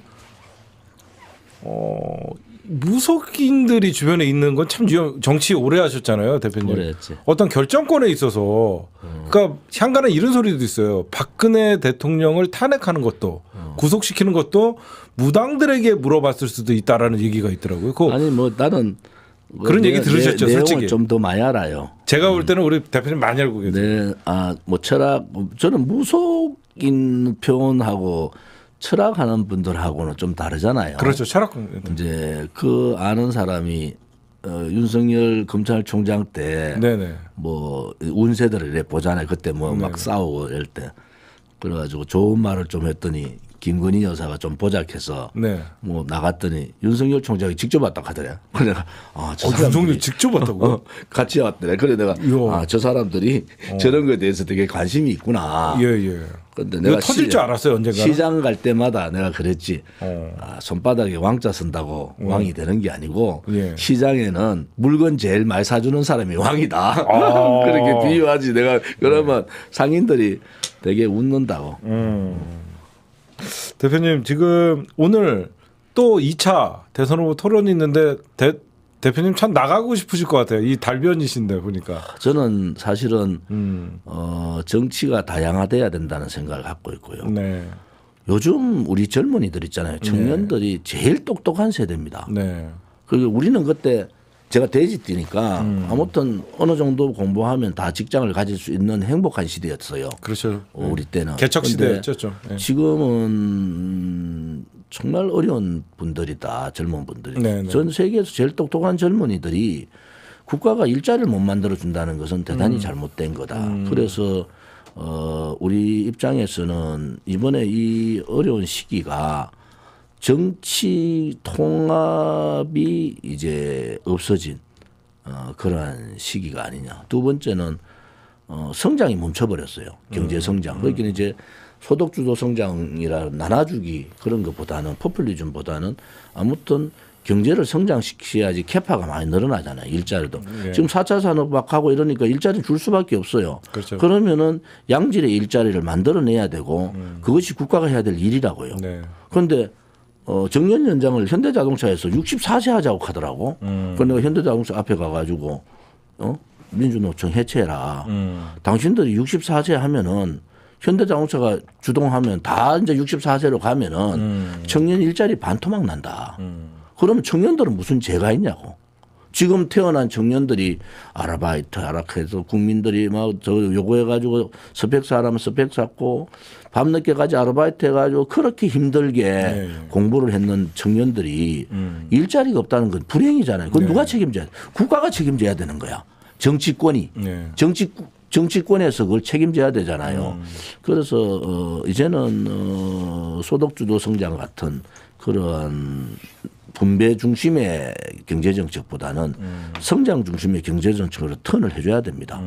무속인들이 주변에 있는 건 참 정치 오래 하셨잖아요, 대표님. 오래 했지. 어떤 결정권에 있어서 그러니까 향가는 이런 소리도 있어요. 박근혜 대통령을 탄핵하는 것도 구속시키는 것도 무당들에게 물어봤을 수도 있다라는 얘기가 있더라고요. 아니 뭐 나는 그런 얘기 들으셨죠, 솔직히. 좀 더 많이 알아요. 제가 볼 때는 우리 대표님 많이 알고 계세요. 뭐 철학 저는 무속인 표현하고 철학하는 분들하고는 좀 다르잖아요. 그렇죠. 철학. 이제 그 아는 사람이 윤석열 검찰총장 때 뭐 운세들을 이래 보잖아요. 그때 뭐 막 싸우고 이럴 때 그래가지고 좋은 말을 좀 했더니 김건희 여사가 좀 보작해서 뭐 나갔더니 윤석열 총장이 직접 왔다 하더래. 그래 내가 저 윤석열 직접 왔다고? 같이 왔더래. 그래 내가 저 사람들이 저런 거에 대해서 되게 관심이 있구나. 근데 내가 터질 줄 알았어요 언젠가. 시장 갈 때마다 내가 그랬지. 손바닥에 왕자 쓴다고 왕이 되는 게 아니고 시장에는 물건 제일 많이 사주는 사람이 왕이다. 그렇게 비유하지. 내가 그러면 상인들이 되게 웃는다고. 대표님 지금 오늘 또 2차 대선 후보 토론이 있는데 대표님 참 나가고 싶으실 것 같아요. 이 달변이신데 보니까. 저는 사실은 정치가 다양화돼야 된다는 생각을 갖고 있고요. 요즘 우리 젊은이들 있잖아요. 청년들이 제일 똑똑한 세대입니다. 그리고 우리는 그때 제가 돼지띠니까 아무튼 어느 정도 공부하면 다 직장을 가질 수 있는 행복한 시대였어요. 그렇죠. 우리 때는. 개척 시대였죠. 지금은 정말 어려운 분들이다. 젊은 분들이. 전 세계에서 제일 똑똑한 젊은이들이 국가가 일자리를 못 만들어준다는 것은 대단히 잘못된 거다. 그래서 우리 입장에서는 이번에 이 어려운 시기가 정치 통합이 이제 없어진 그러한 시기가 아니냐. 두 번째는 성장이 멈춰버렸어요. 경제 성장. 그러니까 이제 소득주도 성장이라 나눠주기 그런 것보다는 포퓰리즘보다는 아무튼 경제를 성장시켜야지 캐파가 많이 늘어나잖아요. 일자리도. 지금 4차 산업 막 하고 이러니까 일자리 줄 수밖에 없어요. 그러면은 양질의 일자리를 만들어내야 되고 그것이 국가가 해야 될 일이라고요. 그런데 정년 연장을 현대자동차에서 64세 하자고 하더라고. 그래서 내가 현대자동차 앞에 가가지고 민주노총 해체해라. 당신들이 64세 하면은 현대자동차가 주동하면 다 이제 64세로 가면은 청년 일자리 반토막 난다. 그러면 청년들은 무슨 죄가 있냐고. 지금 태어난 청년들이 아르바이트 하락해서 국민들이 막 저 요구해가지고 스펙 사라면 스펙 쌓고 밤늦게까지 아르바이트 해가지고 그렇게 힘들게 공부를 했는 청년들이 일자리가 없다는 건 불행이잖아요. 그건 누가 책임져야 돼? 국가가 책임져야 되는 거야. 정치권이. 정치권에서 그걸 책임져야 되잖아요. 그래서 이제는 소득주도 성장 같은 그런 분배 중심의 경제정책보다는 성장 중심의 경제정책으로 턴을 해줘야 됩니다.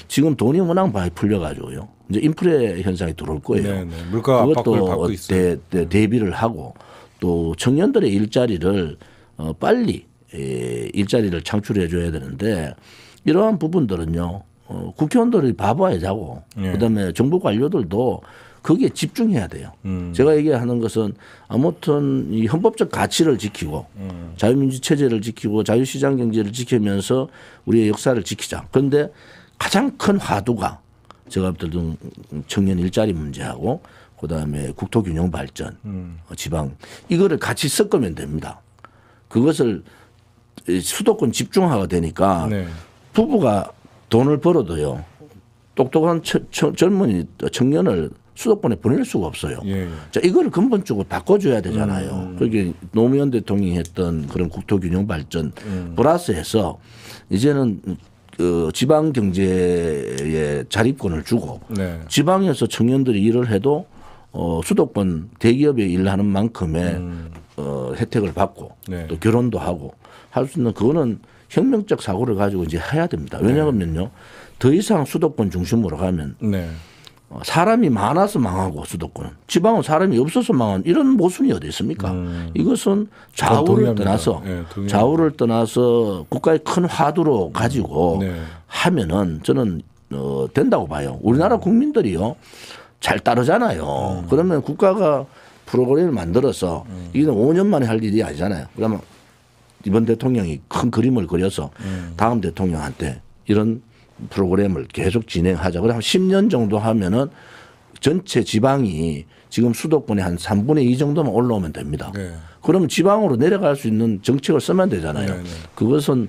지금 돈이 워낙 많이 풀려가지고요. 이제 인플레 현상이 들어올 거예요. 네네. 물가 압박을 받고 있어요. 대비를 하고 또 청년들의 일자리를 빨리 일자리를 창출해 줘야 되는데 이러한 부분들은요. 국회의원들이 봐봐야자고 그다음에 정부 관료들도 거기에 집중해야 돼요. 제가 얘기하는 것은 아무튼 이 헌법적 가치를 지키고 자유민주 체제를 지키고 자유시장 경제를 지키면서 우리의 역사를 지키자. 그런데 가장 큰 화두가 제가 볼 때는 청년 일자리 문제하고 그다음에 국토균형 발전, 지방 이거를 같이 섞으면 됩니다. 그것을 수도권 집중화가 되니까 부부가 돈을 벌어도요. 똑똑한 젊은이 청년을 수도권에 보낼 수가 없어요. 자, 이거를 근본적으로 바꿔줘야 되잖아요. 그게 노무현 대통령이 했던 그런 국토균형 발전 플러스해서 이제는 지방 경제에 자립권을 주고 지방에서 청년들이 일을 해도 수도권 대기업에 일하는 만큼의 혜택을 받고 또 결혼도 하고 할 수 있는 그거는 혁명적 사고를 가지고 이제 해야 됩니다. 왜냐하면요. 더 이상 수도권 중심으로 가면 사람이 많아서 망하고 수도권은 지방은 사람이 없어서 망한 이런 모순이 어디 있습니까? 이것은 좌우를 떠나서 좌우를 떠나서 국가의 큰 화두로 가지고 하면은 저는 된다고 봐요. 우리나라 국민들이요 잘 따르잖아요. 그러면 국가가 프로그램을 만들어서 이건 5년 만에 할 일이 아니잖아요. 그러면 이번 대통령이 큰 그림을 그려서 다음 대통령한테 이런 프로그램을 계속 진행하자. 그러면 10년 정도 하면은 전체 지방이 지금 수도권의 한 3분의 2 정도만 올라오면 됩니다. 그러면 지방으로 내려갈 수 있는 정책을 쓰면 되잖아요. 그것은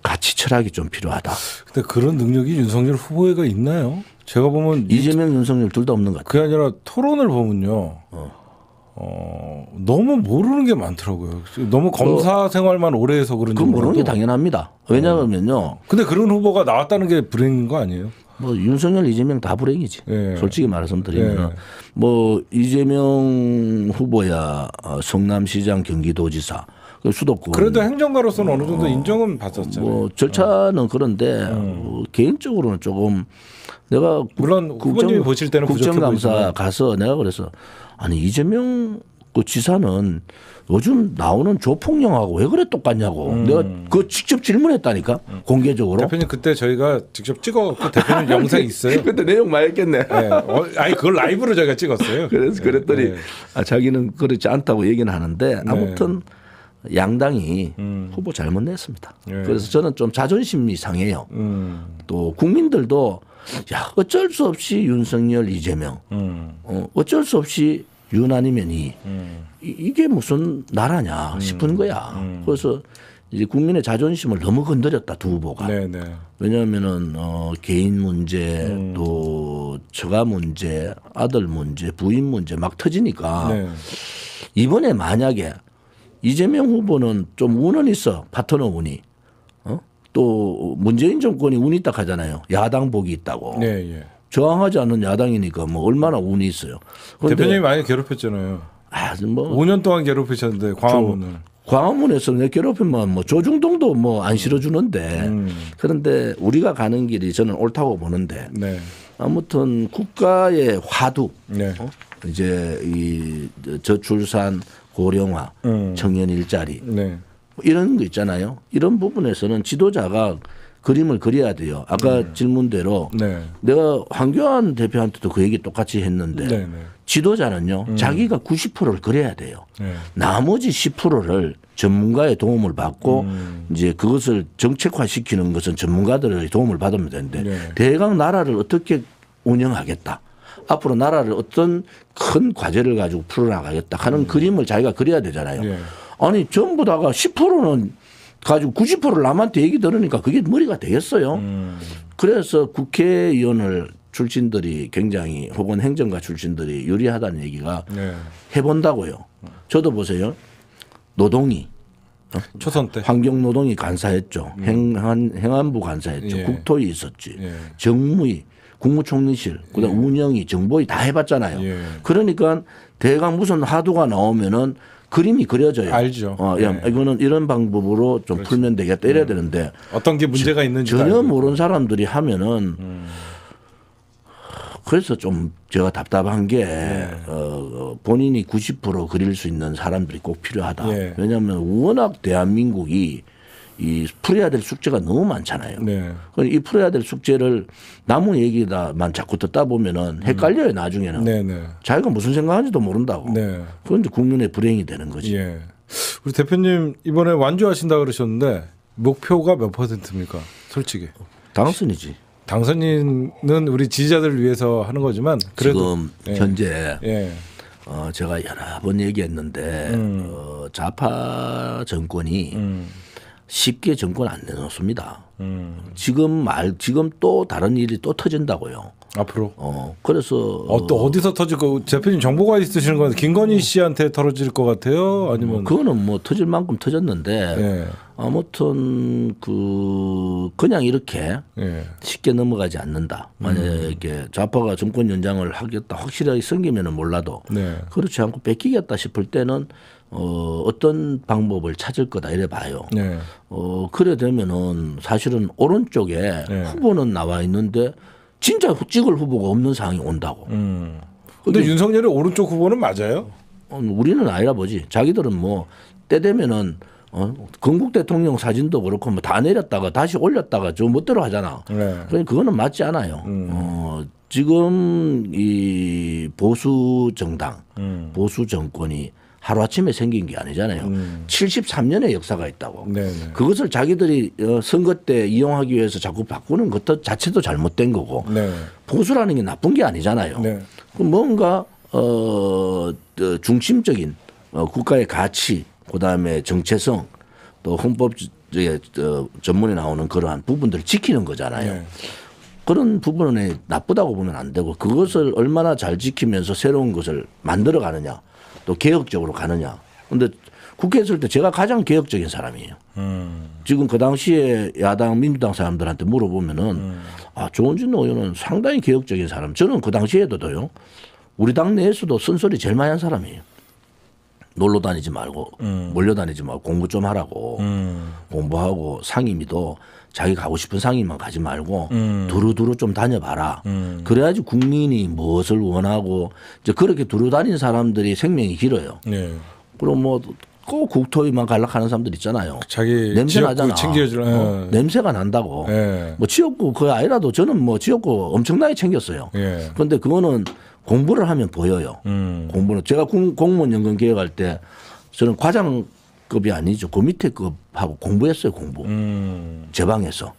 가치 철학이 좀 필요하다. 근데 그런 능력이 윤석열 후보에가 있나요? 제가 보면 이재명, 윤석열 둘 다 없는 것 같아요. 그게 아니라 토론을 보면요. 너무 모르는 게 많더라고요. 너무 검사 생활만 오래 해서 그런지. 그건 모르는 게 당연합니다. 왜냐하면요. 근데 그런 후보가 나왔다는 게 불행인 거 아니에요? 뭐 윤석열, 이재명 다 불행이지. 솔직히 말씀드리면 뭐 이재명 후보야 성남시장, 경기도지사, 수도권. 그래도 행정가로서는 어느 정도 인정은 받았잖아요. 뭐 절차는 그런데 개인적으로는 조금 내가 물론 후보님이 보실 때는 국정감사 가서 내가 그래서 아니 이재명 그 지사는 요즘 나오는 조폭령하고 왜 그래 똑같냐고 내가 그 직접 질문했다니까 공개적으로. 대표님 그때 저희가 직접 찍어갖고 대표님 영상이 있어요. 그때 내용 많이 했겠네. 아니 그걸 라이브로 저희가 찍었어요. 그래서 그랬더니 자기는 그렇지 않다고 얘기는 하는데 아무튼 양당이 후보 잘못 냈습니다. 그래서 저는 좀 자존심이 상해요. 또 국민들도 야 어쩔 수 없이 윤석열, 이재명, 어쩔 수 없이 윤 아니면 이게 무슨 나라냐 싶은 거야. 그래서 이제 국민의 자존심을 너무 건드렸다 두 후보가. 왜냐하면은 개인 문제 또 처가 문제, 아들 문제, 부인 문제 막 터지니까 이번에 만약에 이재명 후보는 좀 운은 있어 파트너 운이. 또 문재인 정권이 운이 있다 하잖아요. 야당 복이 있다고. 저항하지 않는 야당이니까 뭐 얼마나 운이 있어요. 대표님이 많이 괴롭혔잖아요. 뭐 5년 동안 괴롭히셨는데 광화문을. 광화문에서 내 괴롭히면 뭐 조중동도 뭐 안 실어주는데 그런데 우리가 가는 길이 저는 옳다고 보는데 아무튼 국가의 화두 이제 이 저출산 고령화 청년 일자리 이런 거 있잖아요. 이런 부분에서는 지도자가 그림을 그려야 돼요. 아까 질문대로 네. 내가 황교안 대표한테도 그 얘기 똑같이 했는데 네, 네. 지도자는요 자기가 90%를 그려야 돼요. 네. 나머지 10%를 전문가의 도움을 받고 이제 그것을 정책화시키는 것은 전문가들의 도움을 받으면 되는데 네. 대강 나라를 어떻게 운영하겠다. 앞으로 나라를 어떤 큰 과제를 가지고 풀어나가겠다 하는 그림을 자기가 그려야 되잖아요. 네. 아니 전부 다가 10%는 가지고 90%를 남한테 얘기 들으니까 그게 머리가 되겠어요. 그래서 국회의원을 출신들이 굉장히 혹은 행정가 출신들이 유리하다는 얘기가 네. 해본다고요. 저도 보세요. 노동이 초선 때. 환경노동이 간사했죠. 행안부 간사했죠. 예. 국토위 있었지. 예. 정무위, 국무총리실, 그다음 운영위, 정보위 다 해봤잖아요. 예. 그러니까 대강 무슨 하도가 나오면은 그림이 그려져요. 알죠. 야, 이거는 이런 방법으로 좀 풀면 되겠다 이래야 되는데 어떤 게 문제가 있는지 전혀 모르는 사람들이 하면은 그래서 좀 제가 답답한 게 본인이 90% 그릴 수 있는 사람들이 꼭 필요하다. 예. 왜냐하면 워낙 대한민국이 이 풀어야 될 숙제가 너무 많잖아요. 네. 이 풀어야 될 숙제를 남의 얘기다만 자꾸 듣다 보면은 헷갈려요 나중에는. 네, 네. 자기가 무슨 생각하는지도 모른다고. 네. 그건 이제 국민의 불행이 되는 거지. 예. 우리 대표님 이번에 완주하신다 그러셨는데 목표가 몇 %입니까? 솔직히. 당선이지. 당선인은 우리 지지자들을 위해서 하는 거지만 그래도 지금 예. 현재 예. 제가 여러 번 얘기했는데 좌파 정권이 쉽게 정권 안 내놓습니다. 지금 또 다른 일이 또 터진다고요. 앞으로. 그래서 또 어디서 터질까? 대표님 정보가 있으시는 건 김건희 씨한테 털어질 것 같아요. 아니면 그거는 뭐 터질 만큼 터졌는데 예. 아무튼 그냥 이렇게 예. 쉽게 넘어가지 않는다. 만약에 좌파가 정권 연장을 하겠다 확실하게 생기면은 몰라도 네. 그렇지 않고 뺏기겠다 싶을 때는 어떤 방법을 찾을 거다 이래 봐요. 네. 그래 되면은 사실은 오른쪽에 네. 후보는 나와 있는데 진짜 찍을 후보가 없는 상황이 온다고. 근데 윤석열이 오른쪽 후보는 맞아요? 우리는 아니라 보지. 자기들은 뭐 때 되면은 건국 대통령 사진도 그렇고 뭐 다 내렸다가 다시 올렸다가 저 멋대로 하잖아. 네. 그러니까 그거는 맞지 않아요. 지금 이 보수 정당, 보수 정권이 하루아침에 생긴 게 아니잖아요. 73년의 역사가 있다고. 네네. 그것을 자기들이 선거 때 이용하기 위해서 자꾸 바꾸는 것 자체도 잘못된 거고 네. 보수라는 보수라는 게 나쁜 게 아니잖아요. 네. 뭔가 중심적인 국가의 가치, 그다음에 정체성, 또 헌법의 전문에 나오는 그러한 부분들을 지키는 거잖아요. 네. 그런 부분은 나쁘다고 보면 안 되고 그것을 얼마나 잘 지키면서 새로운 것을 만들어 가느냐 또 개혁적으로 가느냐. 그런데 국회에 있을 때 제가 가장 개혁적인 사람이에요. 지금 그 당시에 야당 민주당 사람들한테 물어보면은 조원진 의원은 상당히 개혁적인 사람. 저는 그 당시에도요. 우리 당 내에서도 쓴소리 제일 많이 한 사람이에요. 놀러 다니지 말고 몰려다니지 말고 공부 좀 하라고 공부하고 상임위도 자기 가고 싶은 상임위만 가지 말고 두루두루 좀 다녀봐라. 그래야지 국민이 무엇을 원하고 이제 그렇게 두루 다니는 사람들이 생명이 길어요. 네. 그럼 뭐 꼭 국토위만 갈락하는 사람들 있잖아요. 자기 냄새 지역구 나잖아. 챙겨주는. 냄새가 난다고. 네. 뭐 지역구 그거 아니라도 저는 뭐 지역구 엄청나게 챙겼어요. 예. 그런데 그거는 공부를 하면 보여요. 공부는 제가 공무원 연금 개혁할 때 저는 과장급이 아니죠. 그 밑에 급하고 공부했어요. 공부. 제 방에서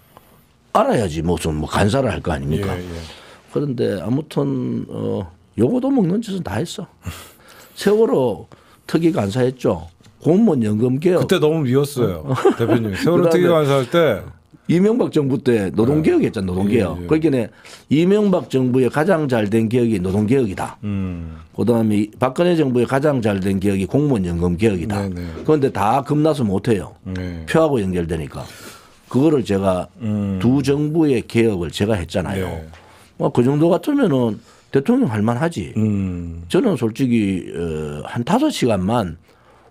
알아야지 무슨 뭐 간사를 할 거 아닙니까? 예, 예. 그런데 아무튼 요거도 먹는 짓은 다 했어. 세월호 특위 간사했죠. 공무원 연금 개혁. 그때 너무 미웠어요. 대표님. 세월호 특위 간사할 때. 이명박 정부 때 노동개혁 했잖아. 노동개혁. 예. 그러니까 이명박 정부의 가장 잘된 개혁이 노동개혁이다. 그다음에 박근혜 정부의 가장 잘된 개혁이 공무원 연금 개혁이다. 네네. 그런데 다 겁나서 못해요. 네. 표하고 연결되니까. 그거를 제가 두 정부의 개혁을 제가 했잖아요. 네. 뭐 그 정도 같으면은 대통령 할 만하지. 저는 솔직히 한 5시간만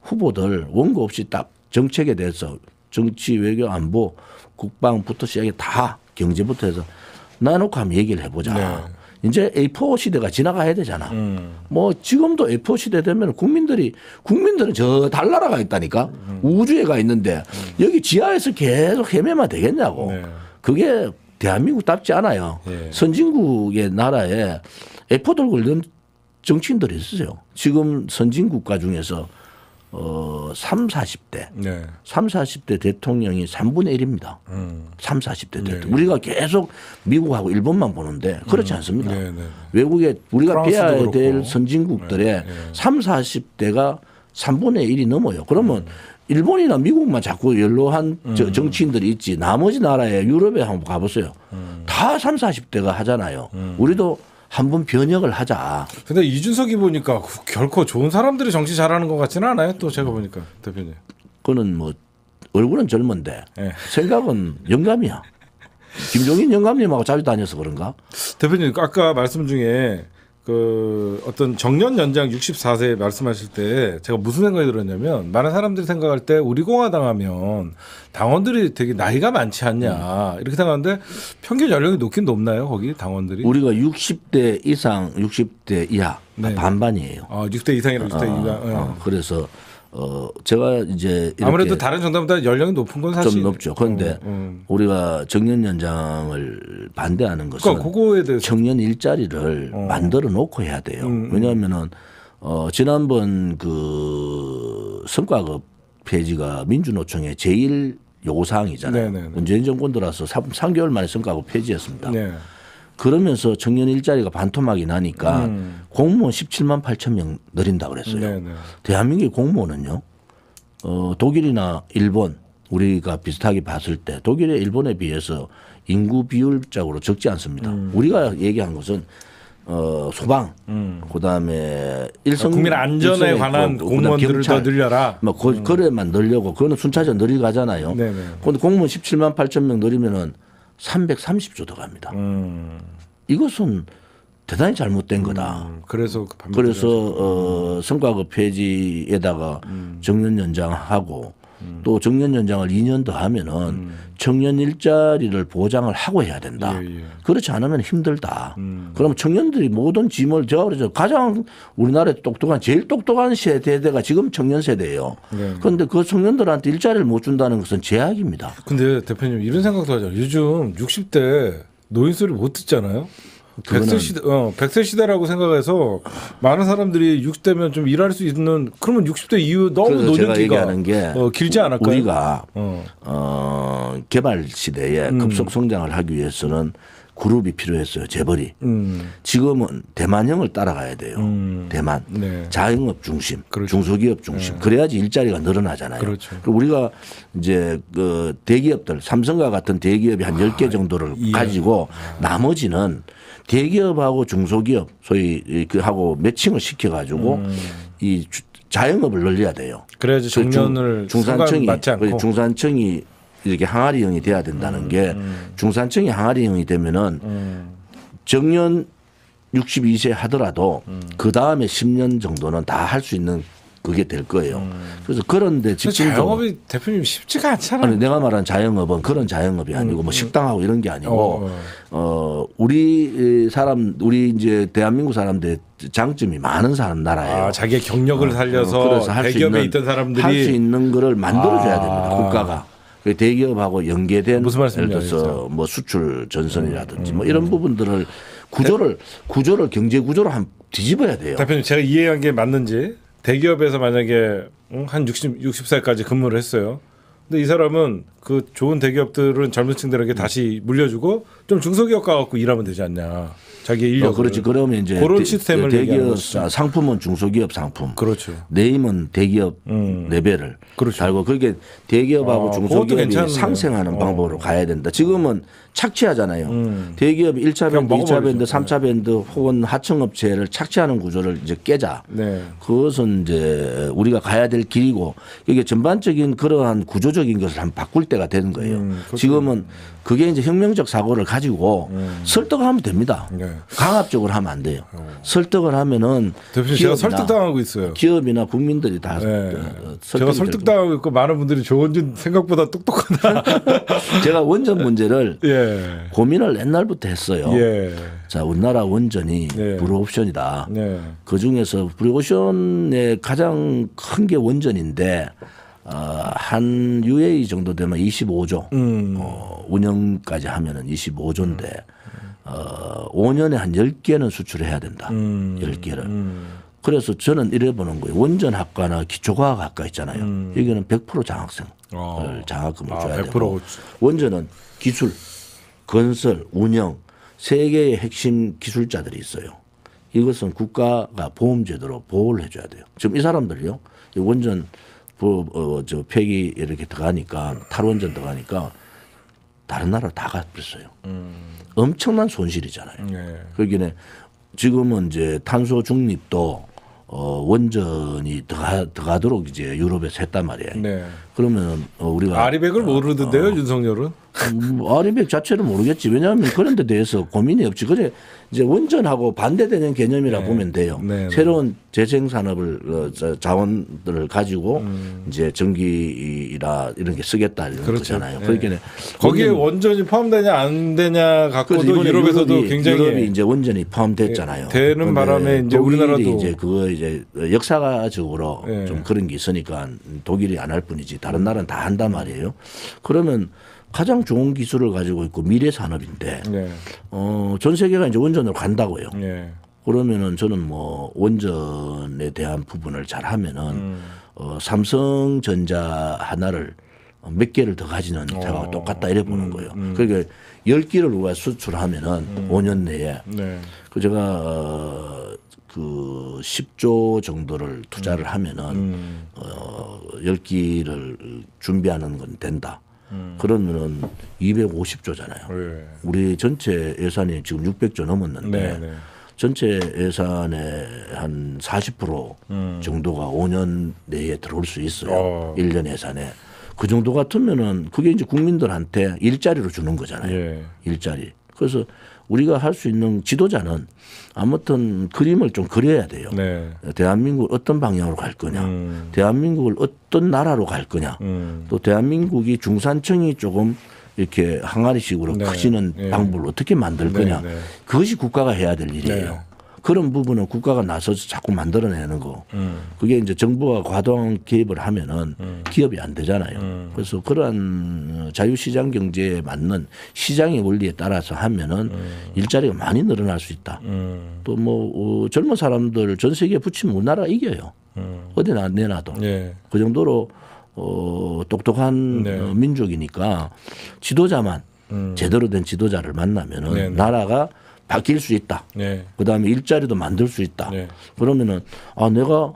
후보들 원고 없이 딱 정책에 대해서 정치, 외교, 안보, 국방부터 시작해 다 경제부터 해서 나눠놓고 한번 얘기를 해보자. 네. 이제 A4 시대가 지나가야 되잖아. 뭐 지금도 A4 시대 되면 국민들은 저 달나라가 있다니까 우주에 가 있는데 여기 지하에서 계속 헤매면 되겠냐고. 네. 그게 대한민국답지 않아요. 예. 선진국의 나라에 에포들 걸린 정치인들이 있어요. 지금 선진국가 중에서 3, 40대. 네. 3, 40대 대통령이 3분의 1입니다. 3, 40대 네. 대통령. 우리가 계속 미국하고 일본만 보는데 그렇지 않습니다. 네, 네. 외국에 우리가 프랑스도 빼야 그렇고. 될 선진국들의 네, 네. 3, 40대가 3분의 1이 넘어요. 그러면 일본이나 미국만 자꾸 연로한 정치인들이 있지 나머지 나라에 유럽에 한번 가보세요. 다 3, 40대가 하잖아요. 우리도 한번 변혁을 하자. 근데 이준석이 보니까 결코 좋은 사람들이 정치 잘하는 것 같지는 않아요. 또 제가 보니까 대표님. 그거는 뭐 얼굴은 젊은데 네. 생각은 영감이야. 김종인 영감님하고 자주 다녀서 그런가? 대표님 아까 말씀 중에 그 어떤 정년 연장 64세 말씀하실 때 제가 무슨 생각이 들었냐면 많은 사람들이 생각할 때 우리 공화당 하면 당원들이 되게 나이가 많지 않냐 이렇게 생각하는데 평균 연령이 높긴 높나요 거기 당원들이? 우리가 60대 이상 60대 이하 네. 반반이에요. 6대 이상이랑 6대 이하. 그래서 제가 이제 이렇게 아무래도 다른 정당보다 연령이 높은 건 사실 좀 높죠. 그런데 우리가 정년 연장을 반대하는 것은 그러니까 그거에 대해서 청년 일자리를 만들어 놓고 해야 돼요. 왜냐하면은 지난번 그 성과급 폐지가 민주노총의 제일 요구사항이잖아요. 네네네. 문재인 정권 들어서 3개월 만에 성과급 폐지했습니다. 네. 그러면서 청년 일자리가 반토막이 나니까 공무원 17만 8천 명 늘린다 그랬어요. 네네. 대한민국의 공무원은요. 독일이나 일본 우리가 비슷하게 봤을 때 독일에 일본에 비해서 인구 비율적으로 적지 않습니다. 우리가 얘기한 것은 소방, 그다음에 일성 국민 안전에 관한 공무원들을 더 늘려라. 뭐 그래만 늘려고 그거는 순차적으로 늘리고 하잖아요. 네네. 그런데 공무원 17만 8천 명 늘리면은 330조 들어갑니다. 이것은 대단히 잘못된 거다. 그래서 성과급 폐지에다가 정년 연장하고 또 정년 연장을 2년 더 하면은 청년 일자리를 보장을 하고 해야 된다. 예. 그렇지 않으면 힘들다. 그러면 청년들이 모든 짐을 제가 그러죠. 가장 우리나라에 똑똑한 제일 똑똑한 세대가 지금 청년 세대예요. 그런데 그 청년들한테 일자리를 못 준다는 것은 제약입니다. 근데 대표님 이런 생각도 하죠. 요즘 60대 노인 소리 못 듣잖아요. 100세 시대, 100세 시대라고 생각해서 많은 사람들이 60대면 좀 일할 수 있는 그러면 60대 이후 너무 노년기가 길지 않을까요? 우리가 개발 시대에 급속 성장을 하기 위해서는 그룹이 필요했어요. 재벌이. 지금은 대만형을 따라가야 돼요. 대만. 네. 자영업 중심, 그렇죠. 중소기업 중심. 그래야지 일자리가 늘어나잖아요. 그렇죠. 그리고 우리가 이제 그 대기업들, 삼성과 같은 대기업이 한 10개 정도를 가지고 나머지는 대기업하고 중소기업 소위 하고 매칭을 시켜가지고 이 자영업을 늘려야 돼요. 그래야지 정년을 중산층이 맞지 않고. 중산층이 이렇게 항아리형이 돼야 된다는 게 중산층이 항아리형이 되면은 정년 62세 하더라도 그 다음에 10년 정도는 다 할 수 있는 그게 될 거예요. 그래서 그런데 집중적으로 자영업이 대표님 쉽지가 않잖아요. 아니 내가 말한 자영업은 그런 자영업이 아니고 뭐 식당하고 이런 게 아니고 우리 이제 대한민국 사람들의 장점이 많은 사람 나라예요. 자기의 경력을 살려서 그래서 대기업에 있던 사람들이 할 수 있는 거를 만들어줘야 됩니다. 국가가. 대기업하고 연계된 무슨 예를 들어서 뭐 수출 전선이라든지 뭐 이런 부분들을 구조를 경제 구조를 한번 뒤집어야 돼요. 대표님 제가 이해한 게 맞는지 대기업에서 만약에 한 60살까지 근무를 했어요. 근데 이 사람은 그 좋은 대기업들은 젊은 층들에게 다시 물려주고 좀 중소기업 가갖고 일하면 되지 않냐. 자기의 인력. 그렇지. 그러면 이제 그런 시스템을 대기업 상품은 중소기업 상품. 그렇죠. 네임은 대기업 레벨을 그렇죠. 달고 그게 대기업하고 중소기업이 상생하는 방법으로 가야 된다. 지금은 착취하잖아요. 대기업 1차 밴드, 2차 밴드, 3차 밴드 혹은 하청업체를 착취하는 구조를 이제 깨자. 네. 그것은 이제 우리가 가야 될 길이고 이게 전반적인 그러한 구조적인 것을 한번 바꿀 때가 되는 거예요. 지금은 그게 이제 혁명적 사고를 가지고 설득을 하면 됩니다. 네. 강압적으로 하면 안 돼요. 설득을 하면은 대표님 제가 설득당하고 있어요. 기업이나 국민들이 다 제가 설득당하고 있고 많은 분들이 조원진 생각보다 똑똑하다. 제가 원전 문제를 예. 고민을 옛날부터 했어요. 예. 자, 우리나라 원전이 블루옵션이다. 네. 그중에서 블루옵션의 가장 큰 게 원전인데 한 UA 정도 되면 25조 운영까지 하면은 25조인데 5년에 한 10개는 수출해야 된다. 10개를. 그래서 저는 이래 보는 거예요. 원전학과나 기초과학학과 있잖아요. 여기는 100% 장학생을 장학금을 줘야 100%. 되고 원전은 기술, 건설, 운영 세 개의 핵심 기술자들이 있어요. 이것은 국가가 보험제도로 보호를 해줘야 돼요. 지금 이 사람들이요. 원전 저 폐기 이렇게 들어가니까 탈원전 들어가니까 다른 나라 다 갚았어요. 엄청난 손실이잖아요. 네. 그러기에 지금은 이제 탄소 중립도 원전이 들어가도록 이제 유럽에서 했단 말이에요. 네. 그러면 우리가 아리백을 모르던데요, 윤석열은? 아리백 자체를 모르겠지. 왜냐하면 그런 데 대해서 고민이 없지. 그래 이제 원전하고 반대되는 개념이라 보면 돼요. 네. 새로운 재생산업을 자원들을 가지고 이제 전기나 이런 게 쓰겠다 이런 거잖아요. 그러니까 거기에 원전이 포함되냐 안 되냐 갖고도 유럽에서도 굉장히 유럽이 이제 원전이 포함됐잖아요. 되는 바람에 이제 우리나라도 이제 그거 이제 역사적으로 좀 그런 게 있으니까 독일이 안 할 뿐이지 다른 나라는 다 한단 말이에요. 그러면 가장 좋은 기술을 가지고 있고 미래 산업인데 전 세계가 이제 원전으로 간다고요. 그러면은 저는 뭐 원전에 대한 부분을 잘 하면은 삼성전자 하나를 몇 개를 더 가지는 데가 똑같다 이래 보는 거예요. 그러니까 10개를 우리가 수출하면은 5년 내에 그 제가 그 10조 정도를 투자를 하면은 10기를 준비하는 건 된다. 그러면은 250조잖아요. 우리 전체 예산이 지금 600조 넘었는데 전체 예산의 한 40% 정도가 5년 내에 들어올 수 있어요. 1년 예산에. 그 정도 같으면은 그게 이제 국민들한테 일자리로 주는 거잖아요. 일자리. 그래서 우리가 할 수 있는 지도자는 아무튼 그림을 좀 그려야 돼요. 대한민국을 어떤 방향으로 갈 거냐. 대한민국을 어떤 나라로 갈 거냐. 또 대한민국이 중산층이 조금 이렇게 항아리식으로 커지는 방법을 어떻게 만들 거냐. 그것이 국가가 해야 될 일이에요. 그런 부분은 국가가 나서서 자꾸 만들어내는 거. 그게 이제 정부가 과도한 개입을 하면은 기업이 안 되잖아요. 그래서 그러한 자유시장 경제에 맞는 시장의 원리에 따라서 하면은 일자리가 많이 늘어날 수 있다. 또 뭐 젊은 사람들 전 세계에 붙이면 우리나라 이겨요. 어디나 내놔도. 그 정도로 똑똑한 민족이니까 지도자만 제대로 된 지도자를 만나면은 나라가 바뀔 수 있다. 그다음에 일자리도 만들 수 있다. 그러면은 내가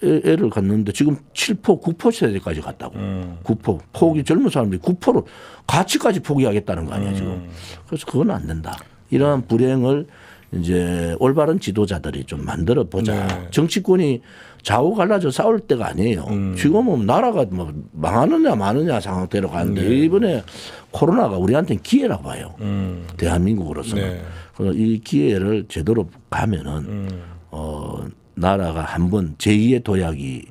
애를 갖는데 지금 7포, 9포 세대까지 갔다고. 9포. 포기 젊은 사람들이 9포를 가치까지 포기하겠다는 거 아니야 지금. 그래서 그건 안 된다. 이러한 불행을 이제 올바른 지도자들이 좀 만들어 보자. 정치권이 좌우 갈라져 싸울 때가 아니에요. 지금은 나라가 뭐 망하느냐 마느냐 상태로 가는데 이번에 코로나가 우리한테는 기회라고 봐요. 대한민국으로서는. 그래서 이 기회를 제대로 가면은 나라가 한번 제2의 도약이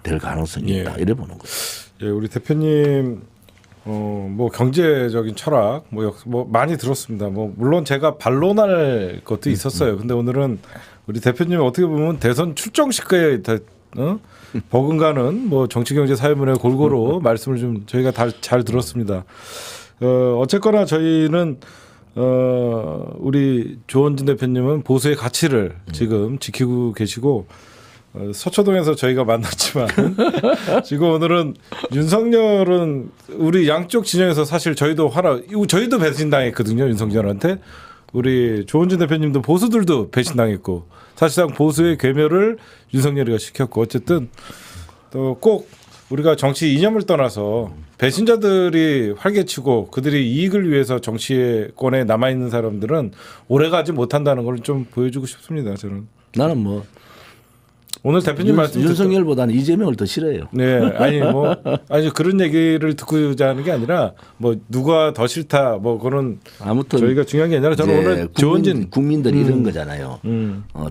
될 가능성이 있다. 이래 보는 거죠. 우리 대표님 뭐 경제적인 철학 뭐 많이 들었습니다. 뭐 물론 제가 반론할 것도 있었어요. 근데 오늘은 우리 대표님 어떻게 보면 대선 출정식에 버금가는 뭐 정치 경제 사회문에 골고루 말씀을 좀 저희가 다 잘 들었습니다. 어쨌거나 저희는 우리 조원진 대표님은 보수의 가치를 지금 지키고 계시고 서초동에서 저희가 만났지만 지금 오늘은 윤석열은 우리 양쪽 진영에서 사실 저희도 배신당했거든요. 윤석열한테. 우리 조원진 대표님도 보수들도 배신당했고 사실상 보수의 괴멸을 윤석열이가 시켰고 어쨌든 또 꼭 우리가 정치 이념을 떠나서 배신자들이 활개치고 그들이 이익을 위해서 정치권에 남아있는 사람들은 오래가지 못한다는 걸 좀 보여주고 싶습니다. 저는. 나는 뭐 오늘 대표님 말씀 윤석열보다는 이재명을 더 싫어해요. 네, 아니 그런 얘기를 듣고자 하는 게 아니라 뭐 누가 더 싫다 뭐 그런 아무튼 저희가 중요한 게 아니라 저는 오늘 조원진 국민들이 이런 거잖아요.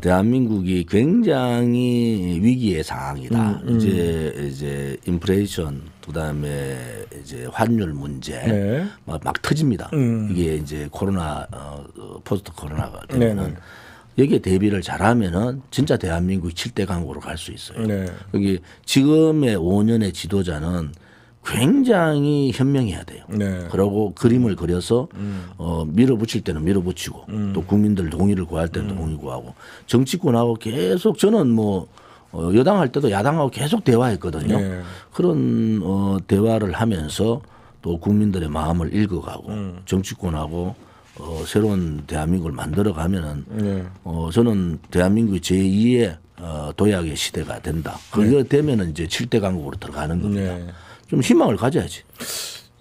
대한민국이 굉장히 위기의 상황이다. 이제 인플레이션 그다음에 이제 환율 문제 막 터집니다. 이게 이제 코로나 포스트 코로나가 되면은. 여기에 대비를 잘하면은 진짜 대한민국이 7대 강국으로 갈 수 있어요. 네. 여기 지금의 5년의 지도자는 굉장히 현명해야 돼요. 네. 그러고 그림을 그려서 밀어붙일 때는 밀어붙이고 또 국민들 동의를 구할 때는 동의 구하고 정치권하고 계속 저는 뭐 여당할 때도 야당하고 계속 대화했거든요. 네. 그런 대화를 하면서 또 국민들의 마음을 읽어가고 정치권하고 새로운 대한민국을 만들어가면은 네. 저는 대한민국이 제2의 도약의 시대가 된다. 그게 되면은 이제 7대 강국으로 들어가는 겁니다. 네. 좀 희망을 가져야지.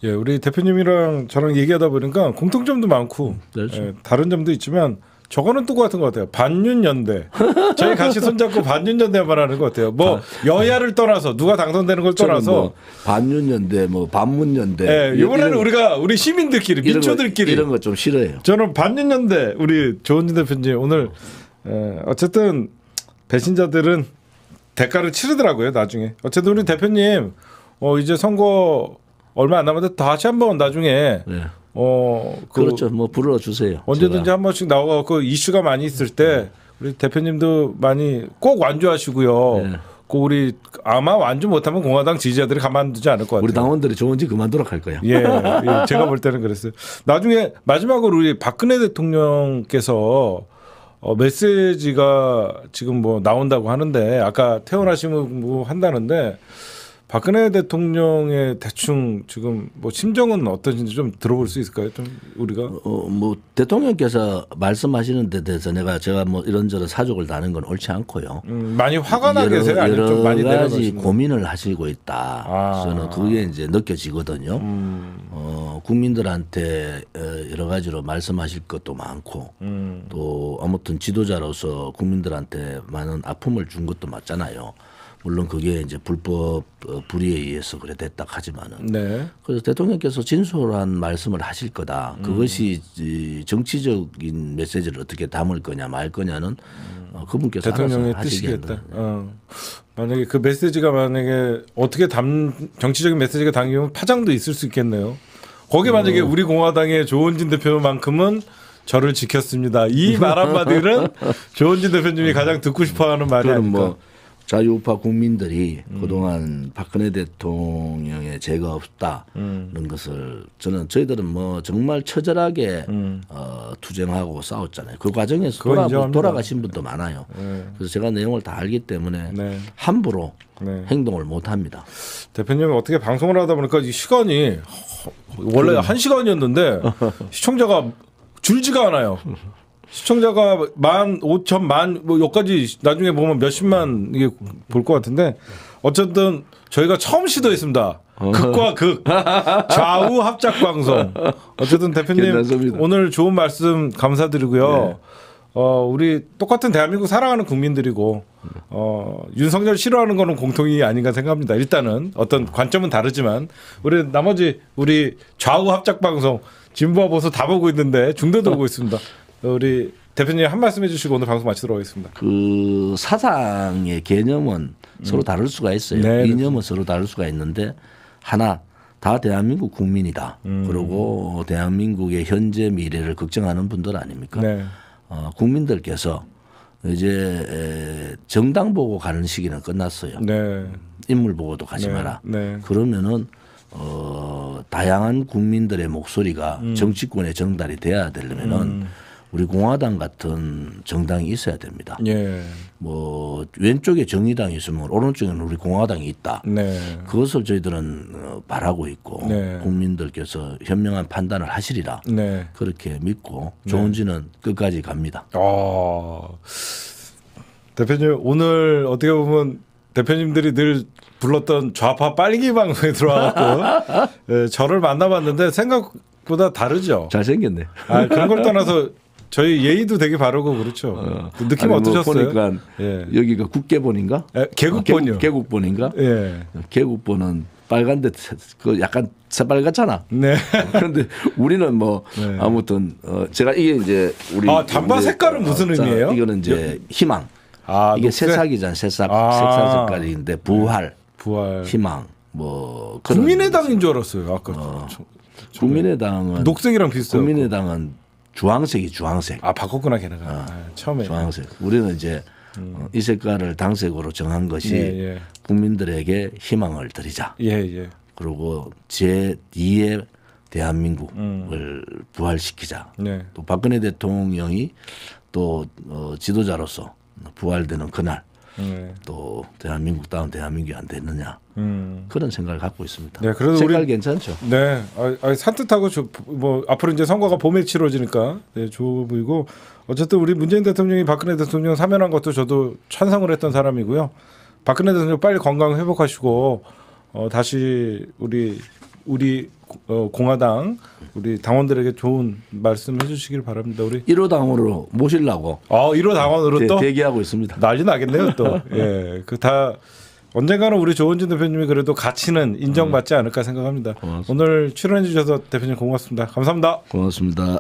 예, 우리 대표님이랑 저랑 얘기하다 보니까 공통점도 많고 그렇죠. 예, 다른 점도 있지만 저거는 똑같은 것 같아요. 반윤연대. 저희 같이 손잡고 반윤연대 말하는 것 같아요. 뭐 여야를 떠나서 누가 당선되는 걸 떠나서 뭐 반윤연대, 뭐 반문연대. 예, 이번에는 우리 시민들끼리 민초들끼리 이런 거 좀 싫어해요. 저는 반윤연대 우리 조은진 대표님 오늘 어쨌든 배신자들은 대가를 치르더라고요. 나중에 어쨌든 우리 대표님 이제 선거 얼마 안 남았는데 다시 한번 나중에 네. 그렇죠. 뭐 불러주세요. 언제든지 한 번씩 나와갖고 이슈가 많이 있을 때 우리 대표님도 많이 꼭 완주하시고요. 네. 꼭 우리 아마 완주 못하면 공화당 지지자들이 가만두지 않을 것 같아요. 우리 당원들이 좋은지 그만두라 할 거야. 예, 제가 볼 때는 그랬어요. 나중에 마지막으로 우리 박근혜 대통령께서 메시지가 지금 뭐 나온다고 하는데 아까 퇴원하시면 뭐 한다는데 박근혜 대통령의 대충 지금 뭐 심정은 어떤지 좀 들어볼 수 있을까요? 좀 우리가 뭐 대통령께서 말씀하시는 데 대해서 제가 뭐 이런저런 사족을 다는 건 옳지 않고요. 많이 화가 나 계세요? 아니면 좀 많이 여러 가지 내려놓으시는 고민을 하시고 있다. 저는 그게 이제 느껴지거든요. 국민들한테 여러 가지로 말씀하실 것도 많고 또 아무튼 지도자로서 국민들한테 많은 아픔을 준 것도 맞잖아요. 물론 그게 이제 불법 불의에 의해서 그래 됐다 하지만은. 네. 그래서 대통령께서 진솔한 말씀을 하실 거다. 그것이 정치적인 메시지를 어떻게 담을 거냐 말 거냐는 그분께서 대통령의 뜻이겠다. 만약에 그 메시지가 만약에 어떻게 정치적인 메시지가 담기면 파장도 있을 수 있겠네요. 거기에 만약에 우리 공화당의 조은진 대표만큼은 저를 지켰습니다. 이 말 한마디는 조은진 대표님이 가장 듣고 싶어하는 말이 아닐까. 뭐 자유우파 국민들이 그동안 박근혜 대통령의 죄가 없다는 것을 저희들은 뭐 정말 처절하게 투쟁하고 싸웠잖아요. 그 과정에서 돌아가신 분도 많아요. 네. 그래서 제가 내용을 다 알기 때문에 네. 함부로 네. 행동을 못 합니다. 대표님이 어떻게 방송을 하다 보니까 이 시간이 원래 1시간이었는데 시청자가 줄지가 않아요. 시청자가 15,000만 뭐 여기까지 나중에 보면 몇십만 이게 볼 것 같은데 어쨌든 저희가 처음 시도했습니다. 극과 극 좌우 합작 방송. 어쨌든 대표님 괜찮습니다. 오늘 좋은 말씀 감사드리고요. 네. 우리 똑같은 대한민국 사랑하는 국민들이고 윤석열 싫어하는 거는 공통이 아닌가 생각합니다. 일단은 어떤 관점은 다르지만 우리 나머지 우리 좌우 합작 방송 진보와 보수 다 보고 있는데 중도도 보고 있습니다. 우리 대표님 한 말씀 해주시고 오늘 방송 마치도록 하겠습니다. 그 사상의 개념은 서로 다를 수가 있어요. 네, 이념은 서로 다를 수가 있는데 하나 다 대한민국 국민이다. 그리고 대한민국의 현재 미래를 걱정하는 분들 아닙니까? 네. 국민들께서 이제 정당 보고 가는 시기는 끝났어요. 네. 인물 보고도 가지 마라. 네. 그러면은 다양한 국민들의 목소리가 정치권에 전달이 돼야 되려면은 우리 공화당 같은 정당이 있어야 됩니다. 예. 뭐 왼쪽에 정의당이 있으면 오른쪽에는 우리 공화당이 있다. 네. 그것을 저희들은 바라고 있고 네. 국민들께서 현명한 판단을 하시리라. 네. 그렇게 믿고 조은진은 끝까지 갑니다. 대표님 오늘 어떻게 보면 대표님들이 늘 불렀던 좌파 빨기 방송에 들어와갖고 네, 저를 만나봤는데 생각보다 다르죠. 잘생겼네. 그런 걸 떠나서 저희 예의도 되게 바르고 그렇죠. 느낌 뭐 어떠셨어요? 보니까 예. 여기가 국계본인가? 개국본이요. 개국본인가? 예. 개국본은 빨간데 그 약간 새빨갛잖아. 네. 그런데 우리는 뭐 네. 아무튼 제가 이게 이제 우리 단바 색깔은 무슨 의미예요? 이거는 이제 희망. 이게 녹색? 새싹이잖아. 새싹 색깔인데 부활, 희망. 뭐 국민의당인 줄 알았어요. 아까 국민의당은 녹색이랑 비슷해요. 국민의당은 주황색이 주황색. 아 바꿨구나 걔네가. 처음에. 주황색. 우리는 이제 이 색깔을 당색으로 정한 것이 예. 국민들에게 희망을 드리자. 예. 그리고 제2의 대한민국을 부활시키자. 네. 또 박근혜 대통령이 또 지도자로서 부활되는 그날 또 대한민국다운 대한민국이 안 되느냐 그런 생각을 갖고 있습니다. 네, 그래도 색깔 우리 괜찮죠. 네, 산뜻하고 뭐 앞으로 이제 선거가 봄에 치러지니까 네, 좋아 보이고 어쨌든 우리 문재인 대통령이 박근혜 대통령 사면한 것도 저도 찬성을 했던 사람이고요. 박근혜 대통령 빨리 건강 회복하시고 다시 우리 공화당 우리 당원들에게 좋은 말씀 해주시길 바랍니다. 우리 1호 당원으로 모시려고 1호 당원으로 또 대기하고 있습니다. 난리 나겠네요 또. 예, 그 다 언젠가는 우리 조원진 대표님이 그래도 가치는 인정받지 않을까 생각합니다. 고맙습니다. 오늘 출연해 주셔서 대표님 고맙습니다. 감사합니다. 고맙습니다.